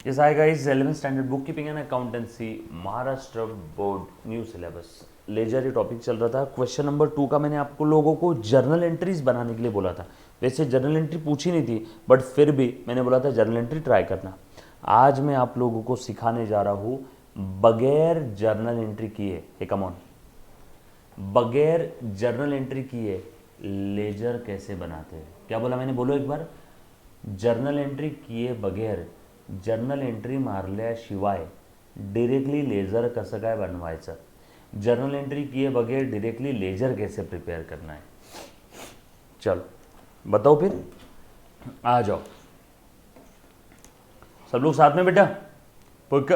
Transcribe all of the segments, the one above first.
जैसा आएगा इस 11th standard bookkeeping and accountancy Maharashtra board new syllabus ledger ये टॉपिक चल रहा था। क्वेश्चन नंबर 2 का मैंने आपको लोगों को जर्नल एंट्रीज बनाने के लिए बोला था। वैसे जर्नल एंट्री पूछी नहीं थी, बट फिर भी मैंने बोला था जर्नल एंट्री ट्राई करना। आज मैं आप लोगों को सिखाने जा रहा हूँ बगैर जर्नल एंट्री किए, हे कम ऑन, बगैर जर्नल एंट्री किए लेजर कैसे बनाते हैं। क्या बोला मैंने, बोलो एक बार। जर्नल एंट्री किए बगैर, जर्नल एंट्री मारल्याशिवाय डिरेक्टली लेजर कसं काय बनवायचं, जर्नल एंट्री किए बगैर डिरेक्टली लेजर कैसे प्रिपेयर करना है। चलो बताओ फिर, आ जाओ सब लोग साथ में बेटा। पुक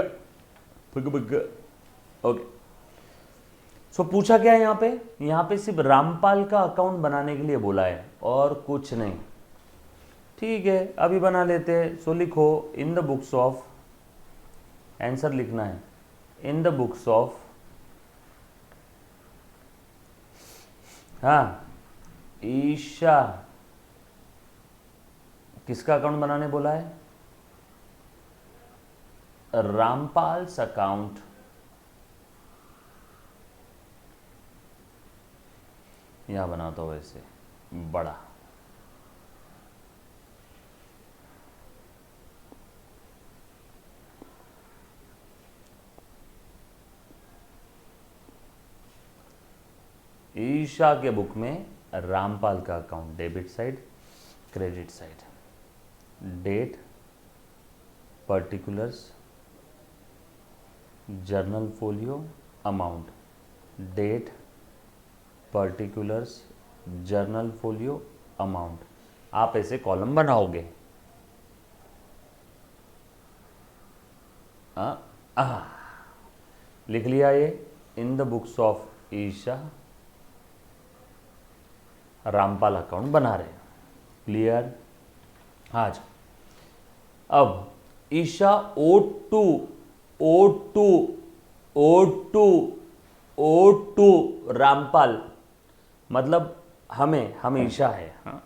पुक पुक ओके। सो पूछा क्या है यहाँ पे सिर्फ रामपाल का अकाउंट बनाने के लिए बोला है और कुछ नहीं। ठीक है, अभी बना लेते हैं। सो लिखो in the books of, answer लिखना है इन द बुक्स ऑफ, हाँ ईशा, किसका अकाउंट बनाने बोला है, रामपाल्स अकाउंट। यहां बनाता हूं वैसे बड़ा, ईशा के बुक में रामपाल का account, debit side credit side, date particulars journal folio amount, date particulars journal folio amount. आप ऐसे कॉलम बनाओगे। लिख लिया ये in the books of Isha, Rampal account बना रहे हैं। क्लियर। आज अब ईशा O2 रामपाल, मतलब हम ईशा है। हाँ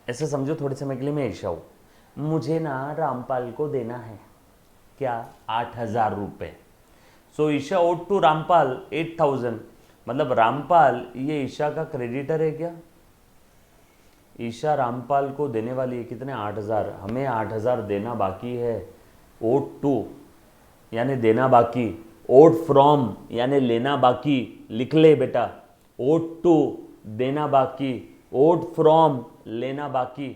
ऐसे समझो, थोड़े समय के लिए मैं ईशा हूँ, मुझे ना रामपाल को देना है क्या, 8,000 रुपये। सो ईशा O2 रामपाल 8,000, मतलब रामपाल ये ईशा का क्रेडिटर है क्या, ईशा रामपाल को देने वाली है कितने, 8,000। हमें 8,000 देना बाकी है। O2 यानी देना बाकी, ओट फ्रॉम यानी लेना बाकी, लिख ले बेटा। O2 देना बाकी, ओट फ्रॉम लेना बाकी।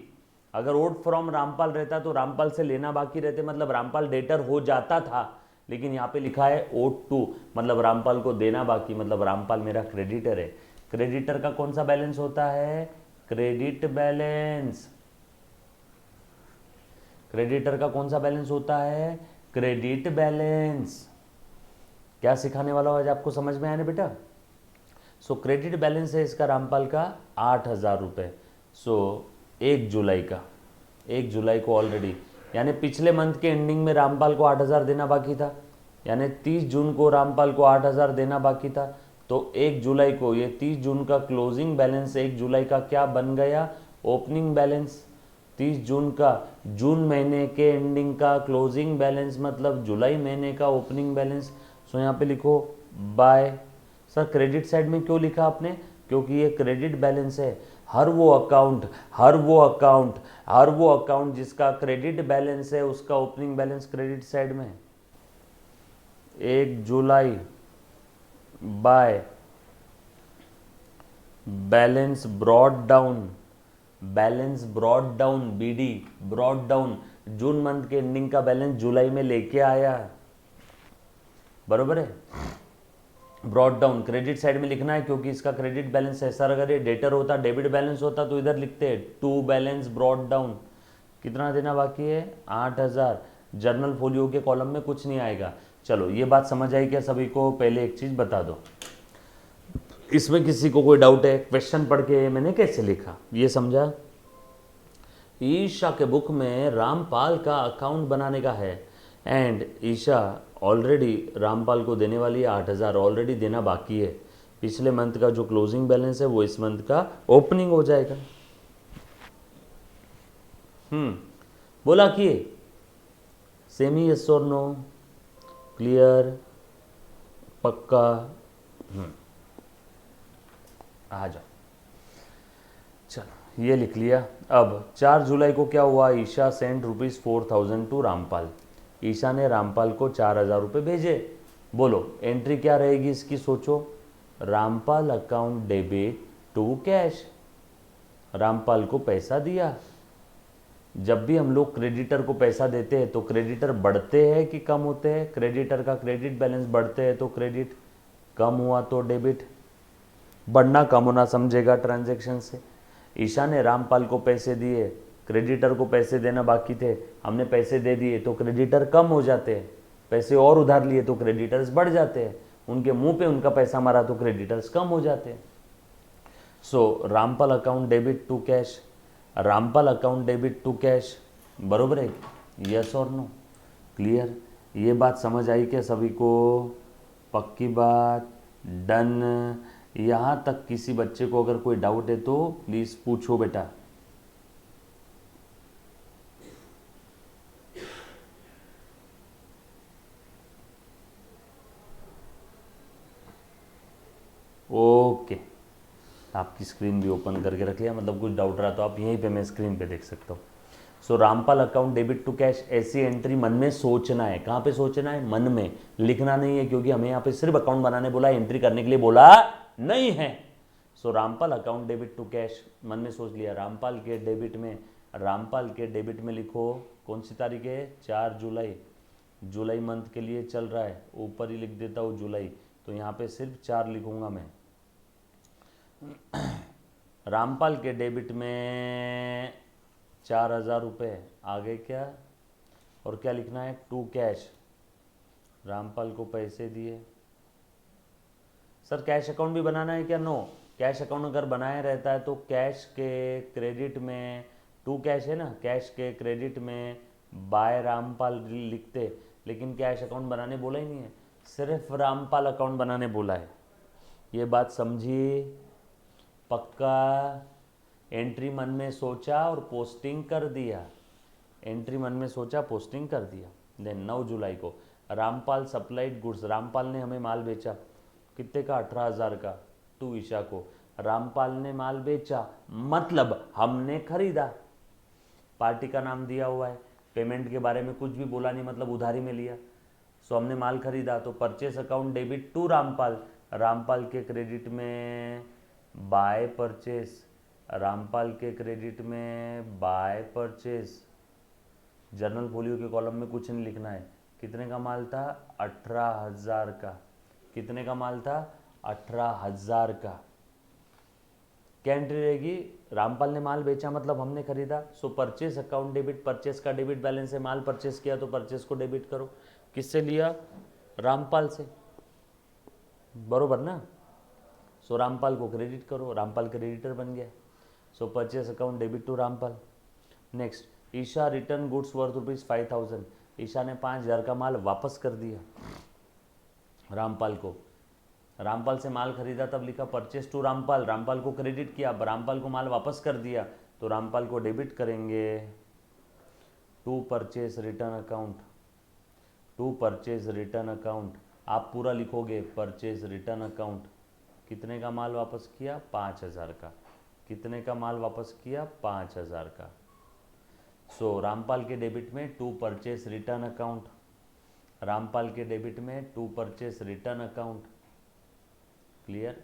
अगर ओट फ्रॉम रामपाल रहता तो रामपाल से लेना बाकी रहते, मतलब रामपाल डेटर हो जाता था। लेकिन यहाँ पे लिखा है O2 मतलब रामपाल को देना बाकी, मतलब रामपाल मेरा क्रेडिटर है। क्रेडिटर का कौन सा बैलेंस होता है, क्रेडिट बैलेंस। क्रेडिटर का कौन सा बैलेंस होता है, क्रेडिट बैलेंस। क्या सिखाने वाला हो आज आपको, समझ में आया ना बेटा। सो क्रेडिट बैलेंस है इसका रामपाल का 8,000 रुपये। सो 1 जुलाई का, 1 जुलाई को ऑलरेडी, यानी पिछले मंथ के एंडिंग में रामपाल को 8,000 देना बाकी था, यानी 30 जून को रामपाल को 8,000 देना बाकी था। तो 1 जुलाई को, ये 30 जून का क्लोजिंग बैलेंस 1 जुलाई का क्या बन गया, ओपनिंग बैलेंस। 30 जून का, जून महीने के एंडिंग का क्लोजिंग बैलेंस मतलब जुलाई महीने का ओपनिंग बैलेंस। सो यहाँ पे लिखो बाय। सर क्रेडिट साइड में क्यों लिखा आपने, क्योंकि ये क्रेडिट बैलेंस है। हर वो अकाउंट जिसका क्रेडिट बैलेंस है उसका ओपनिंग बैलेंस क्रेडिट साइड में। 1 जुलाई by balance brought down, BD brought down, जून मंथ के एंडिंग का बैलेंस जुलाई में लेके आया, बरोबर है। ब्रॉड डाउन क्रेडिट साइड में लिखना है क्योंकि इसका क्रेडिट बैलेंस है। सर अगर ये डेटर होता, डेबिट बैलेंस होता तो इधर लिखते हैं टू बैलेंस ब्रॉड डाउन। कितना देना बाकी है, 8,000। जर्नल फोलियो के कॉलम में कुछ नहीं आएगा। चलो ये बात समझ आई क्या सभी को। पहले एक चीज बता दो, इसमें किसी को कोई डाउट है, क्वेश्चन पढ़ के मैंने कैसे लिखा ये समझा। ईशा के बुक में रामपाल का अकाउंट बनाने का है एंड ईशा ऑलरेडी रामपाल को देने वाली है 8,000, ऑलरेडी देना बाकी है। पिछले मंथ का जो क्लोजिंग बैलेंस है वो इस मंथ का ओपनिंग हो जाएगा। बोला कि सेमी यस और नो, क्लियर, पक्का? आ जाओ, चलो ये लिख लिया। अब 4 जुलाई को क्या हुआ? Isha send ₹4,000 to Rampal. ईशा ने रामपाल को 4,000 रुपये भेजे। बोलो एंट्री क्या रहेगी इसकी, सोचो। Rampal account debit to cash, Rampal को पैसा दिया। जब भी हम लोग क्रेडिटर को पैसा देते हैं तो क्रेडिटर बढ़ते हैं कि कम होते हैं? क्रेडिटर का क्रेडिट बैलेंस बढ़ते हैं तो क्रेडिट, कम हुआ तो डेबिट। बढ़ना कम होना समझेगा ट्रांजैक्शन से। ईशा ने रामपाल को पैसे दिए, क्रेडिटर को पैसे देना बाकी थे, हमने पैसे दे दिए तो क्रेडिटर कम हो जाते हैं। पैसे और उधार लिए तो क्रेडिटर्स बढ़ जाते हैं। उनके मुंह पे उनका पैसा मारा तो क्रेडिटर्स कम हो जाते हैं। So Rampal account debit to cash, Rampal account debit to cash, बरोबर है? यस और नो, क्लियर? ये बात समझ आई क्या सभी को? पक्की बात, डन? यहाँ तक किसी बच्चे को अगर कोई डाउट है तो प्लीज़ पूछो बेटा। ओके, आपकी स्क्रीन भी ओपन करके रख लिया, मतलब कुछ डाउट रहा तो आप यहीं पे मैं स्क्रीन पे देख सकता हूँ। So Rampal account debit to cash, ऐसी एंट्री मन में सोचना है। कहाँ पे सोचना है? मन में, लिखना नहीं है, क्योंकि हमें यहाँ पे सिर्फ अकाउंट बनाने बोला, एंट्री करने के लिए बोला नहीं है। So Rampal account debit to cash, मन में सोच लिया। रामपाल के डेबिट में, रामपाल के डेबिट में लिखो कौन सी तारीख है? 4 जुलाई। जुलाई मंथ के लिए चल रहा है, ऊपर ही लिख देता हूँ जुलाई, तो यहाँ पे सिर्फ 4 लिखूंगा मैं। रामपाल के डेबिट में 4,000 रुपये आ गए क्या? और क्या लिखना है? टू कैश, रामपाल को पैसे दिए। सर कैश अकाउंट भी बनाना है क्या? नो, कैश अकाउंट अगर बनाया रहता है तो कैश के क्रेडिट में, टू कैश है ना, कैश के क्रेडिट में बाय रामपाल लिखते, लेकिन कैश अकाउंट बनाने बोला ही नहीं है, सिर्फ रामपाल अकाउंट बनाने बोला है। ये बात समझी? पक्का? एंट्री मन में सोचा और पोस्टिंग कर दिया, एंट्री मन में सोचा पोस्टिंग कर दिया। देन 9 जुलाई को रामपाल सप्लाइड गुड्स, रामपाल ने हमें माल बेचा, कितने का? 18,000 का, टू ईशा को। रामपाल ने माल बेचा मतलब हमने खरीदा, पार्टी का नाम दिया हुआ है, पेमेंट के बारे में कुछ भी बोला नहीं, मतलब उधारी में लिया। सो हमने माल खरीदा तो purchase account debit to Rampal, Rampal के क्रेडिट में बाय परचेस, रामपाल के क्रेडिट में बाय परचेस। जर्नल फोलियो के कॉलम में कुछ नहीं लिखना है। कितने का माल था? 18,000 का। कितने का माल था? 18,000 का। क्या एंट्री रहेगी? रामपाल ने माल बेचा मतलब हमने खरीदा, सो परचेस अकाउंट डेबिट, परचेस का डेबिट बैलेंस है, माल परचेस किया तो परचेस को डेबिट करो। किससे लिया? रामपाल से, बरोबर ना? सो रामपाल को क्रेडिट करो, रामपाल क्रेडिटर बन गया, so purchase account debit to Rampal. Next, Isha return goods worth ₹5,000, Isha ने 5,000 का माल वापस कर दिया रामपाल को। रामपाल से माल खरीदा तब लिखा परचेस टू रामपाल, रामपाल को क्रेडिट किया, रामपाल को माल वापस कर दिया तो रामपाल को डेबिट करेंगे to purchase return account, to purchase return account. आप पूरा लिखोगे परचेस रिटर्न अकाउंट। कितने का माल वापस किया? 5,000 का। कितने का माल वापस किया? 5,000 का। सो रामपाल के डेबिट में to purchase return account, Rampal के डेबिट में to purchase return account. Clear?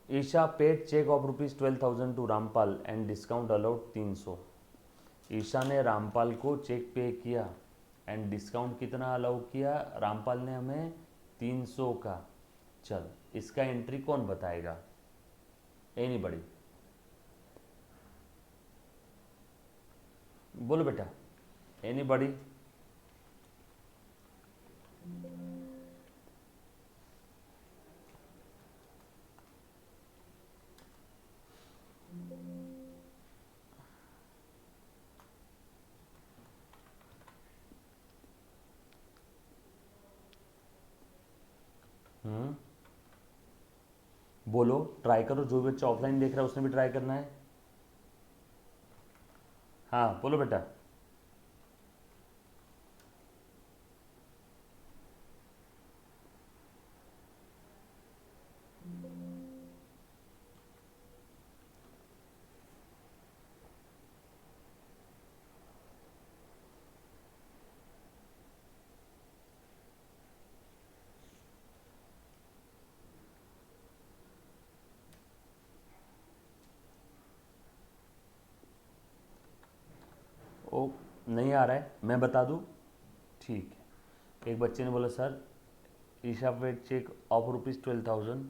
Isha paid cheque of ₹12,000 to Rampal and discount allowed 300। Isha ने रामपाल को चेक पे किया एंड डिस्काउंट कितना अलाउ किया? रामपाल ने हमें 300 का। चल इसका एंट्री कौन बताएगा? एनीबॉडी? बोलो बेटा, एनीबॉडी? बोलो, ट्राई करो, जो भी बच्चा ऑफलाइन देख रहा है उसने भी ट्राई करना है। हाँ बोलो बेटा। नहीं आ रहा है, मैं बता दूं? ठीक है। एक बच्चे ने बोला sir Isha paid cheque of ₹12,000।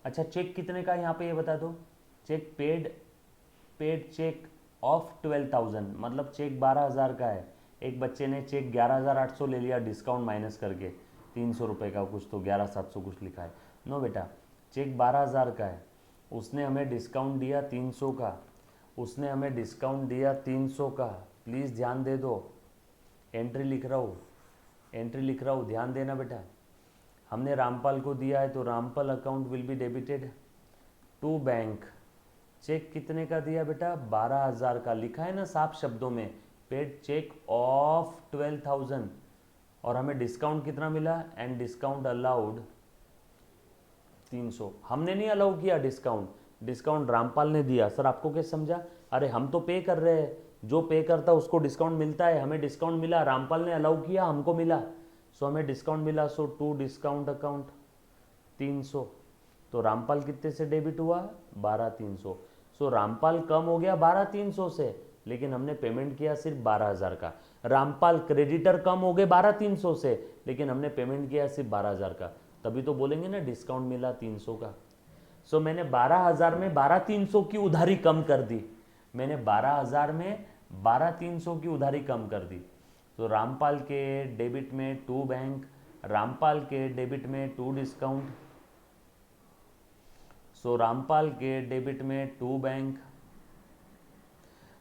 अच्छा चेक कितने का यहाँ पे ये बता दो। Cheque paid, paid cheque of 12,000 मतलब चेक 12,000 का है। एक बच्चे ने चेक 11,800 ले लिया डिस्काउंट माइनस करके, 300 रुपये का कुछ, तो 11,700 कुछ लिखा है। नो बेटा, चेक 12,000 का है, उसने हमें डिस्काउंट दिया 300 का, उसने हमें डिस्काउंट दिया 300 का। प्लीज़ ध्यान दे दो, एंट्री लिख रहा हूँ, एंट्री लिख रहा हूँ, ध्यान देना बेटा। हमने रामपाल को दिया है तो Rampal account will be debited to bank. Cheque कितने का दिया बेटा? 12,000 का। लिखा है ना साफ शब्दों में, पेड चेक ऑफ 12,000, और हमें डिस्काउंट कितना मिला? And discount allowed 300। हमने नहीं अलाउ किया डिस्काउंट, डिस्काउंट रामपाल ने दिया। सर आपको कैसे समझा? अरे हम तो पे कर रहे हैं, जो पे करता है उसको डिस्काउंट मिलता है, हमें डिस्काउंट मिला, रामपाल ने अलाउ किया, हमको मिला, सो हमें डिस्काउंट मिला। सो टू डिस्काउंट अकाउंट 300। तो रामपाल कितने से डेबिट हुआ? 12,300। सो रामपाल कम हो गया 12,300 से, लेकिन हमने पेमेंट किया सिर्फ 12,000 का। रामपाल क्रेडिटर कम हो गए 12,300 से, लेकिन हमने पेमेंट किया सिर्फ 12,000 का। तभी तो बोलेंगे ना डिस्काउंट मिला 300 का। सो मैंने 12,000 में 12,300 की उधारी कम कर दी, मैंने 12,000 में 12,300 की उधारी कम कर दी। तो रामपाल के डेबिट में टू बैंक, रामपाल के डेबिट में टू डिस्काउंट। सो रामपाल के डेबिट में टू बैंक,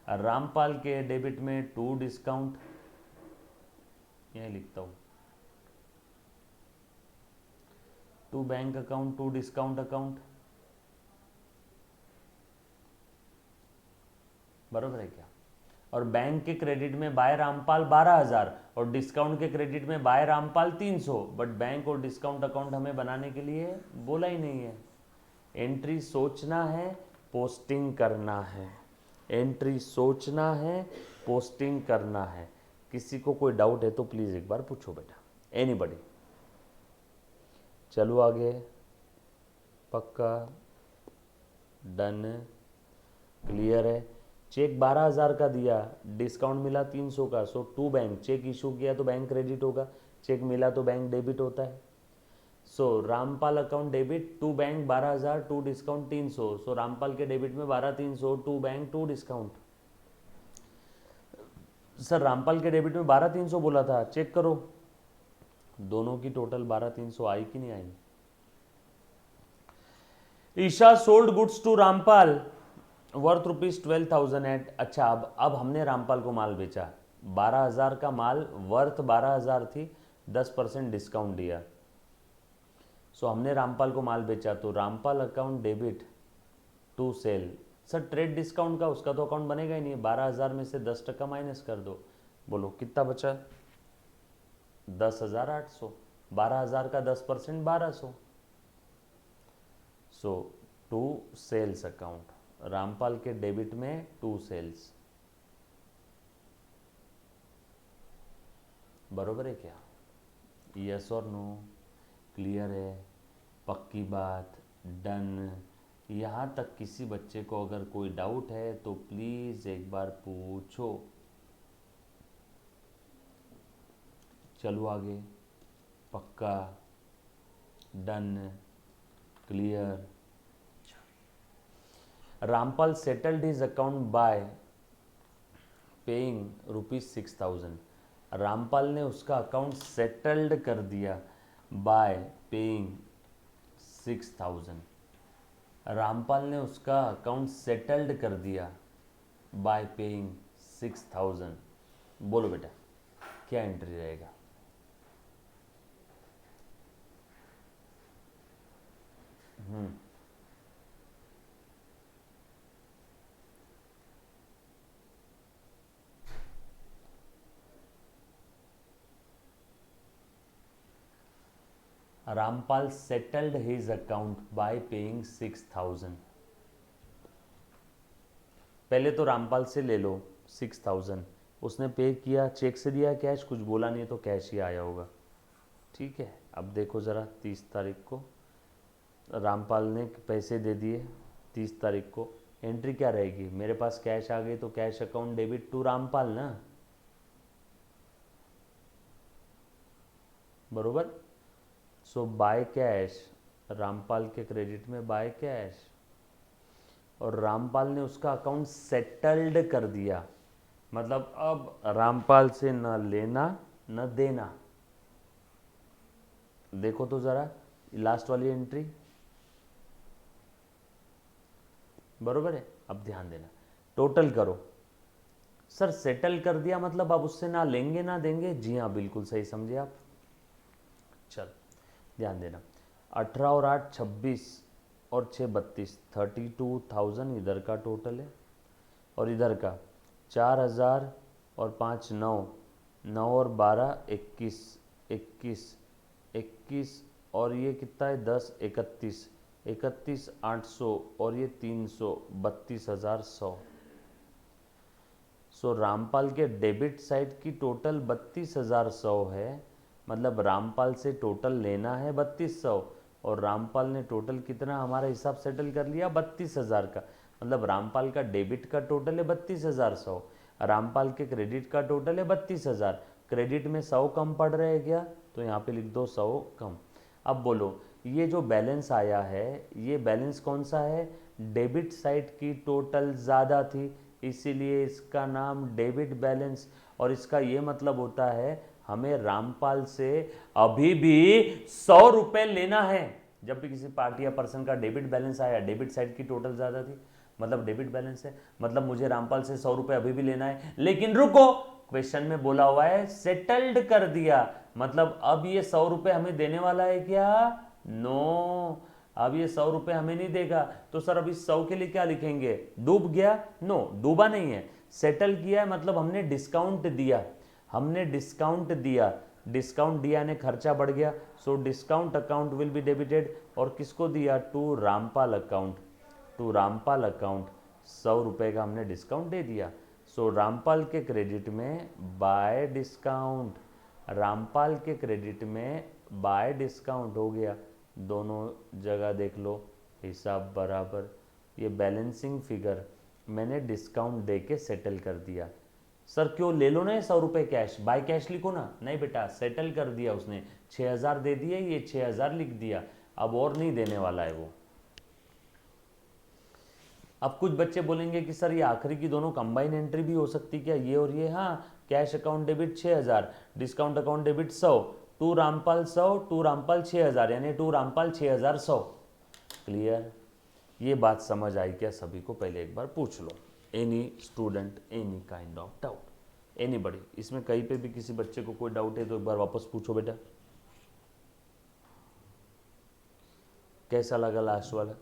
रामपाल के डेबिट में टू डिस्काउंट, यही लिखता हूं, to bank account to discount account. बरोबर है क्या? और बैंक के क्रेडिट में बाय रामपाल 12,000 और डिस्काउंट के क्रेडिट में बाय रामपाल 300, बट बैंक और डिस्काउंट अकाउंट हमें बनाने के लिए बोला ही नहीं है। एंट्री सोचना है, पोस्टिंग करना है, एंट्री सोचना है, पोस्टिंग करना है। किसी को कोई डाउट है तो प्लीज़ एक बार पूछो बेटा, एनीबडी। चलो आगे, पक्का, डन, क्लियर है। चेक 12,000 का दिया, डिस्काउंट मिला 300 का, सो टू बैंक, चेक इशू किया तो बैंक क्रेडिट होगा, चेक मिला तो बैंक डेबिट होता है। So Rampal account debit to bank 12,000 to discount 300। So Rampal के डेबिट में 12,300 to bank to discount. Sir Rampal के डेबिट में 12,300 बोला था, चेक करो दोनों की टोटल 12,300 आई कि नहीं आई। Isha sold goods to Rampal worth ₹12,000 at. अच्छा अब हमने रामपाल को माल बेचा, 12,000 का माल, वर्थ 12,000 थी, 10% डिस्काउंट दिया। सो हमने रामपाल को माल बेचा, तो Rampal account debit to sale. Sir trade discount का उसका तो अकाउंट बनेगा ही नहीं, 12,000 में से 10% माइनस कर दो, बोलो कितना बचा? 10,800। 12,000 का 10% 1,200। सो टू सेल्स अकाउंट, रामपाल के डेबिट में टू सेल्स। बरोबर है क्या? यस और नो? क्लियर है? पक्की बात? डन? यहाँ तक किसी बच्चे को अगर कोई डाउट है तो प्लीज़ एक बार पूछो। चलो आगे, पक्का, done, clear. Rampal settled his account by paying ₹6,000। Rampal ने उसका अकाउंट सेटल्ड कर दिया बाय पेइंग 6,000। रामपाल ने उसका अकाउंट सेटल्ड कर दिया बाय पेइंग 6,000। बोलो बेटा क्या एंट्री रहेगा? Rampal settled his account by paying 6,000। पहले तो रामपाल से ले लो 6,000, उसने पे किया, चेक से दिया कैश, कुछ बोला नहीं तो कैश ही आया होगा। ठीक है, अब देखो ज़रा 30 तारीख को रामपाल ने पैसे दे दिए, 30 तारीख को एंट्री क्या रहेगी, मेरे पास कैश आ गई तो cash account debit to Rampal ना, बरोबर। सो बाय कैश, रामपाल के क्रेडिट में बाय कैश, और रामपाल ने उसका अकाउंट सेटल्ड कर दिया, मतलब अब रामपाल से न लेना न देना। देखो तो ज़रा लास्ट वाली एंट्री, बरोबर है। अब ध्यान देना, टोटल करो। सर सेटल कर दिया मतलब अब उससे ना लेंगे ना देंगे, जी हाँ बिल्कुल सही समझे आप। चल ध्यान देना, 18 और 8 26 और 6 32, 32,000 इधर का टोटल है, और इधर का 4,000 और 5 9, 9 और 12 21, 21 21, और ये कितना है 10 31, 31 800, और ये 300, 32,100। सो रामपाल के डेबिट साइड की टोटल 32,100 है, मतलब रामपाल से टोटल लेना है 3200, और रामपाल ने टोटल कितना हमारा हिसाब सेटल कर लिया 32,000 का, मतलब रामपाल का डेबिट का टोटल है 32,100, रामपाल के क्रेडिट का टोटल है 32,000। क्रेडिट में 100 कम पड़ रहे हैं क्या, तो यहाँ पे लिख दो 100 कम। अब बोलो ये जो बैलेंस आया है, ये बैलेंस कौन सा है, डेबिट साइड की टोटल ज़्यादा थी, इसीलिए इसका नाम डेबिट बैलेंस। और इसका ये मतलब होता है हमें रामपाल से अभी भी 100 रुपये लेना है। जब भी किसी पार्टी या पर्सन का डेबिट बैलेंस आया, डेबिट साइड की टोटल ज़्यादा थी, मतलब डेबिट बैलेंस है, मतलब मुझे रामपाल से 100 रुपये अभी भी लेना है। लेकिन रुको, क्वेश्चन में बोला हुआ है सेटल्ड कर दिया, मतलब अब ये 100 रुपये हमें देने वाला है क्या, नो, अब ये 100 रुपये हमें नहीं देगा। तो सर अब इस 100 के लिए क्या लिखेंगे, डूब गया, नो डूबा नहीं है, सेटल किया है, मतलब हमने डिस्काउंट दिया, हमने डिस्काउंट दिया, डिस्काउंट दिया ने खर्चा बढ़ गया, so discount account will be debited, और किसको दिया, to Rampal account, to Rampal account 100 रुपये का हमने डिस्काउंट दे दिया। सो रामपाल के क्रेडिट में बाय डिस्काउंट, रामपाल के क्रेडिट में बाय डिस्काउंट हो गया, दोनों जगह देख लो हिसाब बराबर। ये बैलेंसिंग फिगर मैंने डिस्काउंट दे के सेटल कर दिया। सर क्यों, ले लो ना ये 100 रुपये कैश, बाय कैश लिखो ना, नहीं बेटा सेटल कर दिया उसने, 6,000 दे दिए, ये 6,000 लिख दिया, अब और नहीं देने वाला है वो। अब कुछ बच्चे बोलेंगे कि सर ये आखिरी की दोनों कंबाइन एंट्री भी हो सकती क्या, ये और ये, हाँ cash account debit 6,000, discount account debit 100, to Rampal 100, to Rampal 6,000, यानी टू रामपाल 6,100। क्लियर, ये बात समझ आई क्या सभी को, पहले एक बार पूछ लो, any student any kind of doubt, anybody, इसमें कहीं पे भी किसी बच्चे को कोई डाउट है तो एक बार वापस पूछो बेटा। कैसा लगा लास्ट वाला,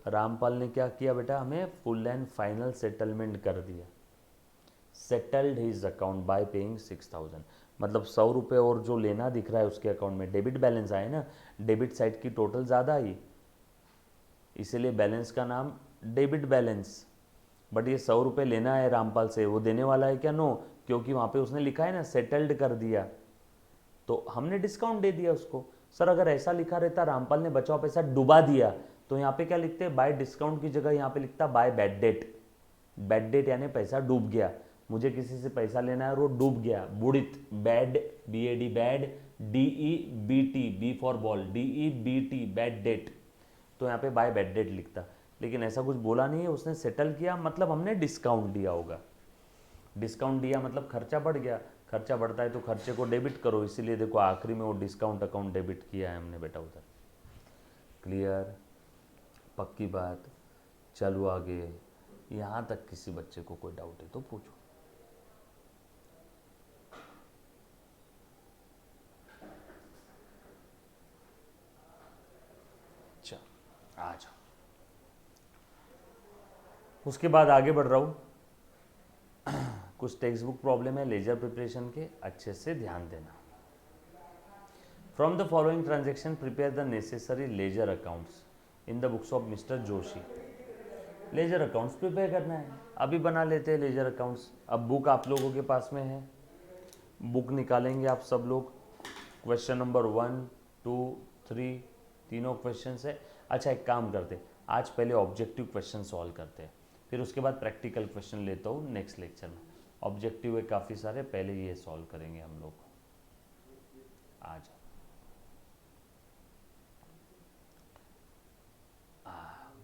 रामपाल ने क्या किया बेटा, हमें फुल एंड फाइनल सेटलमेंट कर दिया, settled his account by paying 6,000, मतलब 100 रुपये और जो लेना दिख रहा है उसके अकाउंट में, डेबिट बैलेंस आए ना, डेबिट साइड की टोटल ज़्यादा आई, इसीलिए बैलेंस का नाम डेबिट बैलेंस। बट ये 100 रुपये लेना है रामपाल से, वो देने वाला है क्या, नो, क्योंकि वहाँ पे उसने लिखा है ना सेटल्ड कर दिया, तो हमने डिस्काउंट दे दिया उसको। सर अगर ऐसा लिखा रहता रामपाल ने बचा हुआ पैसा डुबा दिया, तो यहाँ पे क्या लिखते हैं, बाय डिस्काउंट की जगह यहाँ पे लिखता by bad debt, bad debt यानी पैसा डूब गया, मुझे किसी से पैसा लेना है और वो डूब गया, बुड़ित, bad, BAD bad, DEBT, B for ball, DEBT bad debt, तो यहाँ पे बाय बैड डेट लिखता, लेकिन ऐसा कुछ बोला नहीं है, उसने सेटल किया, मतलब हमने डिस्काउंट दिया होगा, डिस्काउंट दिया मतलब खर्चा बढ़ गया, खर्चा बढ़ता है तो खर्चे को डेबिट करो, इसीलिए देखो आखिरी में वो डिस्काउंट अकाउंट डेबिट किया है हमने बेटा उधर। क्लियर, पक्की बात, चलो आगे, यहाँ तक किसी बच्चे को कोई डाउट है तो पूछो। चल आ जाओ, उसके बाद आगे बढ़ रहा हूँ। कुछ टेक्स्ट बुक प्रॉब्लम है लेजर प्रिपरेशन के, अच्छे से ध्यान देना। From the following transaction prepare the necessary ledger accounts in the books of mister Joshi. Ledger accounts prepare करना है, अभी बना लेते हैं लेजर अकाउंट्स। अब बुक आप लोगों के पास में है, बुक निकालेंगे आप सब लोग, क्वेश्चन नंबर 1 2 3 तीनों क्वेश्चन है। अच्छा एक काम करते, आज पहले ऑब्जेक्टिव क्वेश्चन सॉल्व करते हैं, फिर उसके बाद प्रैक्टिकल क्वेश्चन लेता हूँ नेक्स्ट लेक्चर में। ऑब्जेक्टिव है काफ़ी सारे, पहले ये सॉल्व करेंगे हम लोग आज।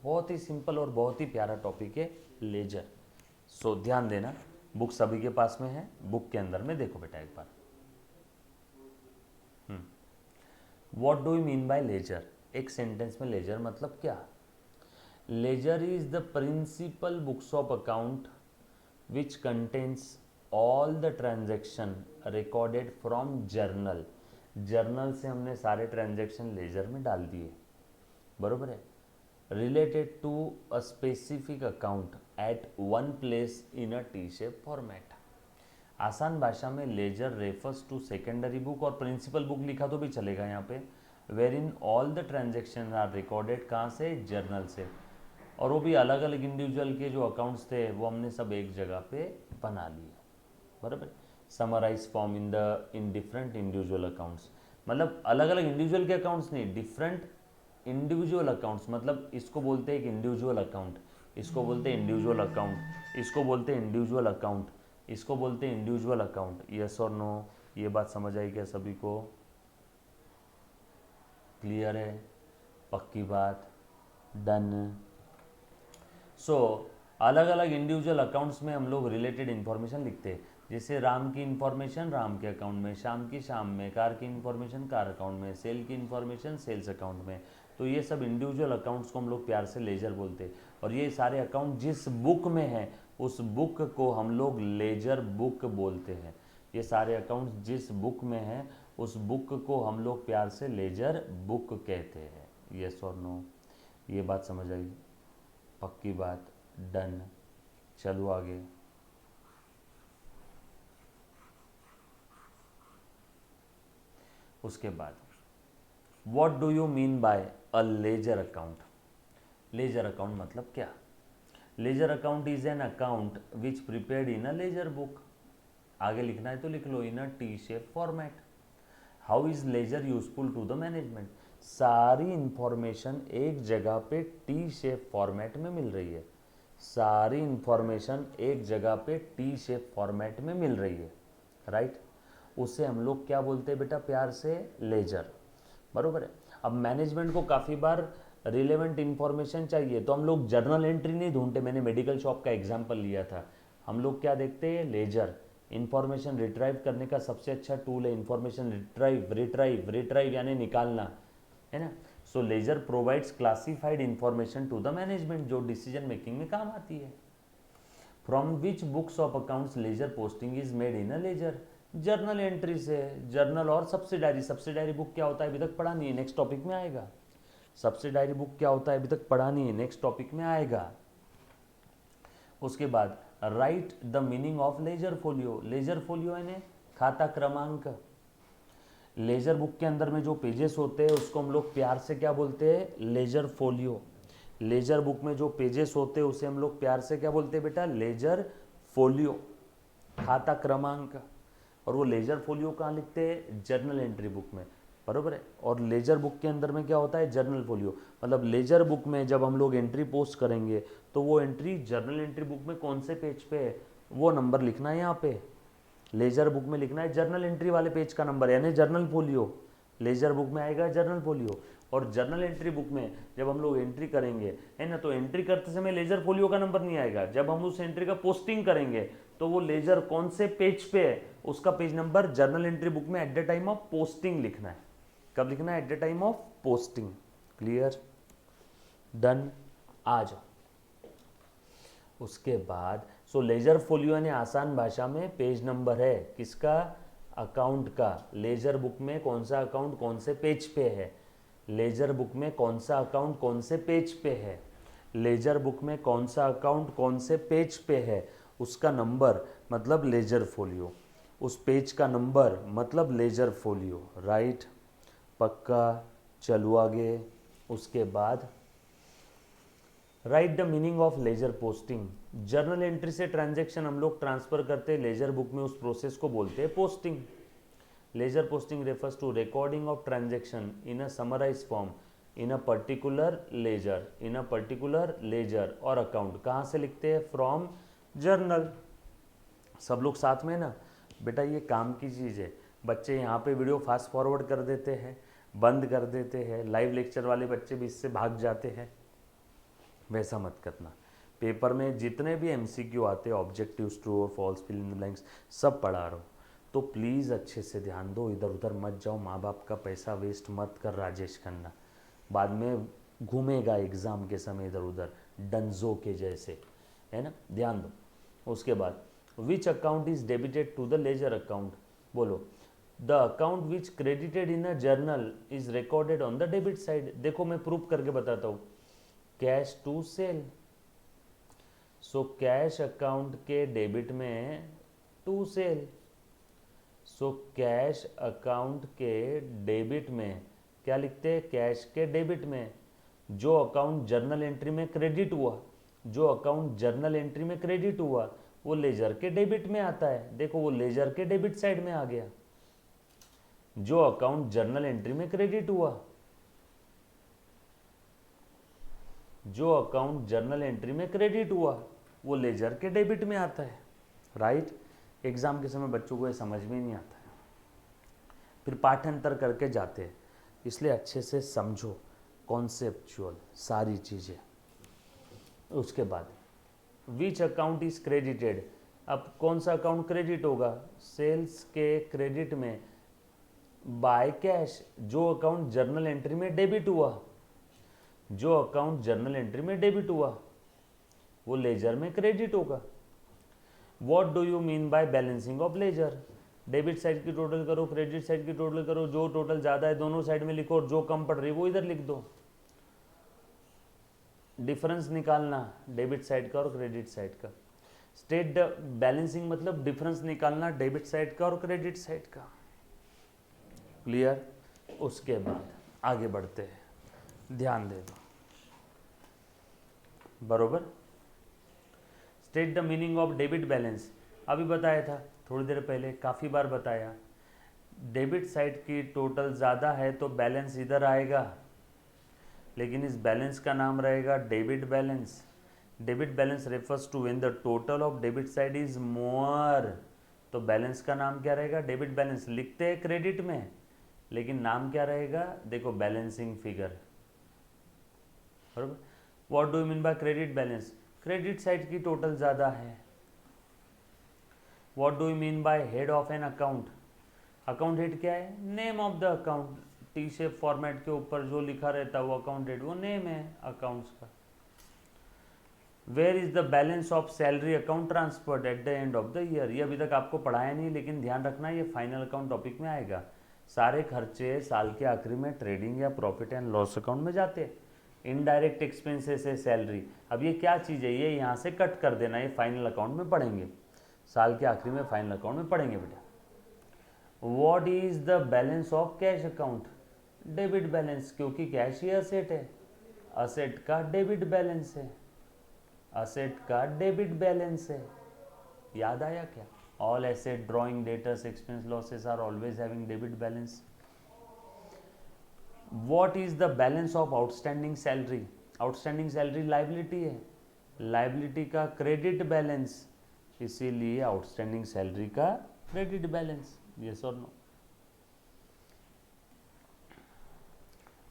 बहुत ही सिंपल और बहुत ही प्यारा टॉपिक है लेजर। सो ध्यान देना, बुक सभी के पास में है, बुक के अंदर में देखो बेटा एक बार। What do you mean by ledger? एक सेंटेंस में लेजर मतलब क्या? Ledger is the principal books of account which contains all the transaction recorded from journal. Journal से हमने सारे ट्रांजेक्शन लेजर में डाल दिए, बरोबर है। Related to a specific account at one place in a T shape format. आसान भाषा में ledger refers to secondary book, और प्रिंसिपल बुक लिखा तो भी चलेगा यहाँ पे, where in all the transaction are recorded, कहाँ से? जर्नल से। और वो भी अलग अलग इंडिविजुअल के जो अकाउंट्स थे वो हमने सब एक जगह पे बना लिए, बराबर। Summarise form in different individual accounts, मतलब अलग अलग इंडिविजुअल के अकाउंट्स नहीं, डिफरेंट इंडिविजुअल अकाउंट्स। मतलब इसको बोलते हैं एक इंडिविजुअल अकाउंट, इसको बोलते हैं इंडिविजुअल अकाउंट, इसको बोलते हैं इंडिविजुअल अकाउंट, इसको बोलते हैं इंडिविजुअल अकाउंट। यस और नो? ये बात समझ आई क्या सभी को? क्लियर है? पक्की बात? डन। सो अलग अलग इंडिविजुअल अकाउंट्स में हम लोग रिलेटेड इन्फॉर्मेशन लिखते हैं। जैसे राम की इन्फॉर्मेशन राम के अकाउंट में, श्याम की श्याम में, कार की इन्फॉर्मेशन कार अकाउंट में, सेल की इन्फॉर्मेशन सेल्स अकाउंट में। तो ये सब इंडिविजुअल अकाउंट्स को हम लोग प्यार से लेजर बोलते हैं। और ये सारे अकाउंट जिस बुक में है उस बुक को हम लोग लेजर बुक बोलते हैं। ये सारे अकाउंट्स जिस बुक में हैं उस बुक को हम लोग प्यार से लेजर बुक कहते हैं। यस और नो? ये बात समझ आई? पक्की बात? डन। चलो आगे। उसके बाद what do you mean by a ledger account? Ledger account मतलब क्या? Ledger account is an account which prepared in a ledger book. आगे लिखना है तो लिख लो, in a T shape format. How is ledger useful to the management? सारी information एक जगह पे टी शेप फॉर्मेट में मिल रही है। सारी इंफॉर्मेशन एक जगह पे टी शेप फॉर्मेट में मिल रही है, राइट। उसे हम लोग क्या बोलते हैं बेटा प्यार से? लेजर, बरोबर है। अब मैनेजमेंट को काफ़ी बार रिलेवेंट इंफॉर्मेशन चाहिए तो हम लोग जर्नल एंट्री नहीं ढूंढते। मैंने मेडिकल शॉप का एग्जांपल लिया था। हम लोग क्या देखते हैं? लेजर। इंफॉर्मेशन रिट्राइव करने का सबसे अच्छा टूल है इंफॉर्मेशन रिट्राइव। रिट्राइव रिट्राइव यानी निकालना, है ना। सो ledger provides classified information to the management जो डिसीजन मेकिंग में काम आती है। From which books of accounts ledger posting is made in a ledger? Journal entry से। जर्नल और सब्सिडायरी। सब्सिडायरी बुक क्या होता है अभी तक पढ़ा नहीं है, नेक्स्ट टॉपिक में आएगा। सब्सिडायरी बुक क्या होता है अभी तक पढ़ा नहीं है, नेक्स्ट टॉपिक में आएगा। उसके बाद right the meaning of laser folio. Ledger folio यानी खाता क्रमांक। लेजर बुक के अंदर में जो पेजेस होते हैं उसको हम लोग प्यार से क्या बोलते हैं? Laser folio. लेजर बुक में जो पेजेस होते हैं उसे हम लोग प्यार से क्या बोलते हैं बेटा? लेजर फोलियो, खाता क्रमांक। और वो लेजर फोलियो कहाँ लिखते हैं? जर्नल एंट्री बुक में, बरोबर है। और लेजर बुक के अंदर में क्या होता है? Journal folio. मतलब लेजर बुक में जब हम लोग एंट्री पोस्ट करेंगे तो वो एंट्री जर्नल एंट्री बुक में कौन से पेज पे है वो नंबर लिखना है यहाँ पे। लेजर बुक में लिखना है जर्नल एंट्री वाले पेज का नंबर, यानी जर्नल फोलियो। लेजर बुक में आएगा जर्नल फोलियो। और जर्नल एंट्री बुक में जब हम लोग एंट्री करेंगे, है ना, तो एंट्री करते समय लेजर फोलियो का नंबर नहीं आएगा। जब हम उस एंट्री का पोस्टिंग करेंगे तो वो लेजर कौन से पेज पे है उसका page number journal entry book में at the time of posting लिखना है। कब लिखना है? At the time of posting. Clear? Done. आ जाओ। उसके बाद सो लेजर फोलियो यानी आसान भाषा में पेज नंबर है किसका? अकाउंट का। लेजर बुक में कौन सा अकाउंट कौन से पेज पे है? लेजर बुक में कौन सा अकाउंट कौन से पेज पे है? लेजर बुक में कौन सा अकाउंट कौन से पेज पे है उसका नंबर मतलब लेजर फोलियो। उस पेज का नंबर मतलब लेजर फोलियो, राइट। पक्का? चलो आगे। उसके बाद right the meaning of ledger posting. Journal entry से ट्रांजैक्शन हम लोग ट्रांसफर करते हैं लेजर बुक में, उस प्रोसेस को बोलते हैं posting. Ledger posting refers to recording of transaction in a summarise form in a particular ledger, in a particular ledger और अकाउंट कहाँ से लिखते हैं? From journal. सब लोग साथ में ना बेटा, ये काम की चीज़ है। बच्चे यहाँ पे वीडियो फास्ट फॉरवर्ड कर देते हैं, बंद कर देते हैं, लाइव लेक्चर वाले बच्चे भी इससे भाग जाते हैं, वैसा मत करना। पेपर में जितने भी एमसीक्यू आते हैं, ऑब्जेक्टिव्स, ट्रू और false, fill in the blanks, सब पढ़ा रहा हूँ, तो प्लीज़ अच्छे से ध्यान दो, इधर उधर मत जाओ, माँ बाप का पैसा वेस्ट मत कर राजेश खन्ना, बाद में घूमेगा एग्ज़ाम के समय इधर उधर डंजो के जैसे, है ना, ध्यान दो। उसके बाद which account is debited to the ledger account, बोलो the account which credited in a journal is recorded on the debit side. देखो मैं प्रूफ करके बताता हूँ, cash to sale, so cash account के डेबिट में to sale, so cash account के debit में क्या लिखते हैं? कैश के डेबिट में जो अकाउंट जर्नल एंट्री में क्रेडिट हुआ, जो अकाउंट जर्नल एंट्री में क्रेडिट हुआ वो लेजर के डेबिट में आता है। देखो वो लेजर के डेबिट साइड में आ गया। जो अकाउंट जर्नल एंट्री में क्रेडिट हुआ, जो अकाउंट जर्नल एंट्री में क्रेडिट हुआ वो लेजर के डेबिट में आता है, राइट। एग्जाम के समय बच्चों को ये समझ में नहीं आता है, फिर पाठांतर करके जाते हैं, इसलिए अच्छे से समझो कॉन्सेप्चुअल सारी चीज़ें। उसके बाद विच अकाउंट इज क्रेडिटेड, अब कौन सा अकाउंट क्रेडिट होगा? सेल्स के क्रेडिट में बाय कैश, जो अकाउंट जर्नल एंट्री में डेबिट हुआ, जो अकाउंट जर्नल एंट्री में डेबिट हुआ वो लेजर में क्रेडिट होगा। What do you mean by balancing of ledger? Debit side की टोटल करो, क्रेडिट साइड की टोटल करो, जो टोटल ज़्यादा है दोनों साइड में लिखो और जो कम पड़ रही है वो इधर लिख दो। डिफरेंस निकालना डेबिट साइड का और क्रेडिट साइड का। स्टेट बैलेंसिंग मतलब डिफरेंस निकालना डेबिट साइड का और क्रेडिट साइड का। क्लियर? उसके बाद आगे बढ़ते हैं, ध्यान दे दो, बरोबर। State the meaning of debit balance, अभी बताया था थोड़ी देर पहले, काफ़ी बार बताया। डेबिट साइड की टोटल ज़्यादा है तो बैलेंस इधर आएगा, लेकिन इस बैलेंस का नाम रहेगा debit balance. Debit balance refers to when the total of debit side is more, तो बैलेंस का नाम क्या रहेगा? Debit balance. लिखते हैं क्रेडिट में, लेकिन नाम क्या रहेगा? देखो बैलेंसिंग फिगर, बराबर। What do you mean by credit balance? Credit side की टोटल ज़्यादा है। What do you mean by head of an account? Account head क्या है? Name of the account. T shape format के ऊपर जो लिखा रहता है वो अकाउंट हेड, वो नेम है अकाउंट्स का। Where is the balance of salary account transferred at the end of the year? ये अभी तक आपको पढ़ाया नहीं, लेकिन ध्यान रखना ये फाइनल अकाउंट टॉपिक में आएगा। सारे खर्चे साल के आखिरी में ट्रेडिंग या प्रॉफिट एंड लॉस अकाउंट में जाते हैं। इनडायरेक्ट एक्सपेंसेस है सैलरी, अब ये क्या चीज़ है, ये यहाँ से कट कर देना, ये फाइनल अकाउंट में पढ़ेंगे, साल के आखिरी में फाइनल अकाउंट में पढ़ेंगे बेटा। What is the balance of cash account? Debit balance, क्योंकि कैश ही असेट है, असेट का डेबिट बैलेंस है, असेट का डेबिट बैलेंस है। याद आया क्या? All asset, drawing, debtors, expense, losses are always having debit balance. What is the balance of outstanding salary? Outstanding salary liability है, लाइबिलिटी का क्रेडिट बैलेंस, इसीलिए आउटस्टैंडिंग सैलरी का क्रेडिट बैलेंस। यस और no?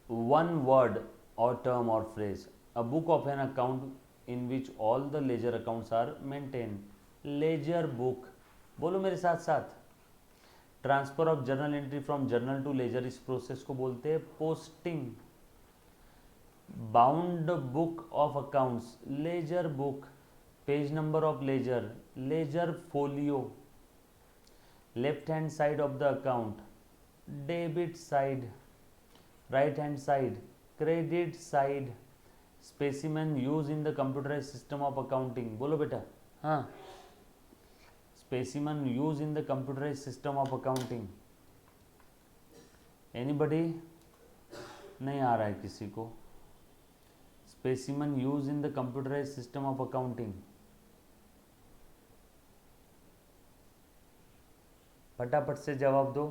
One word और term और phrase, a book of an account in which all the ledger accounts are maintain. Ledger book, बोलो मेरे साथ साथ। Transfer of journal entry from journal to ledger, इस process को बोलते हैं posting. Bound book of accounts, ledger book. Page number of ledger, ledger folio. Left hand side of the account, debit side. Right hand side, credit side. Specimen use in the computerise system of accounting, बोलो बेटा। हाँ, specimen use in the computerise system of accounting. Anybody? नहीं आ रहा है किसी को? Specimen use in the computerise system of accounting, फटाफट से जवाब दो।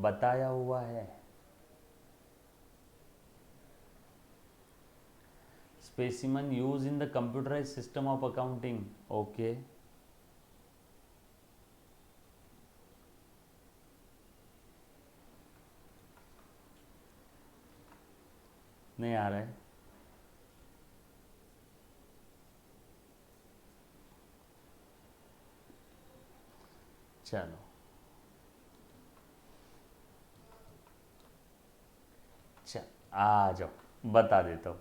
बताया हुआ है। Specimen use in the computerise system of accounting. Okay, नहीं आ रहा है। चलो, चल आ जाओ, बता देता हूँ।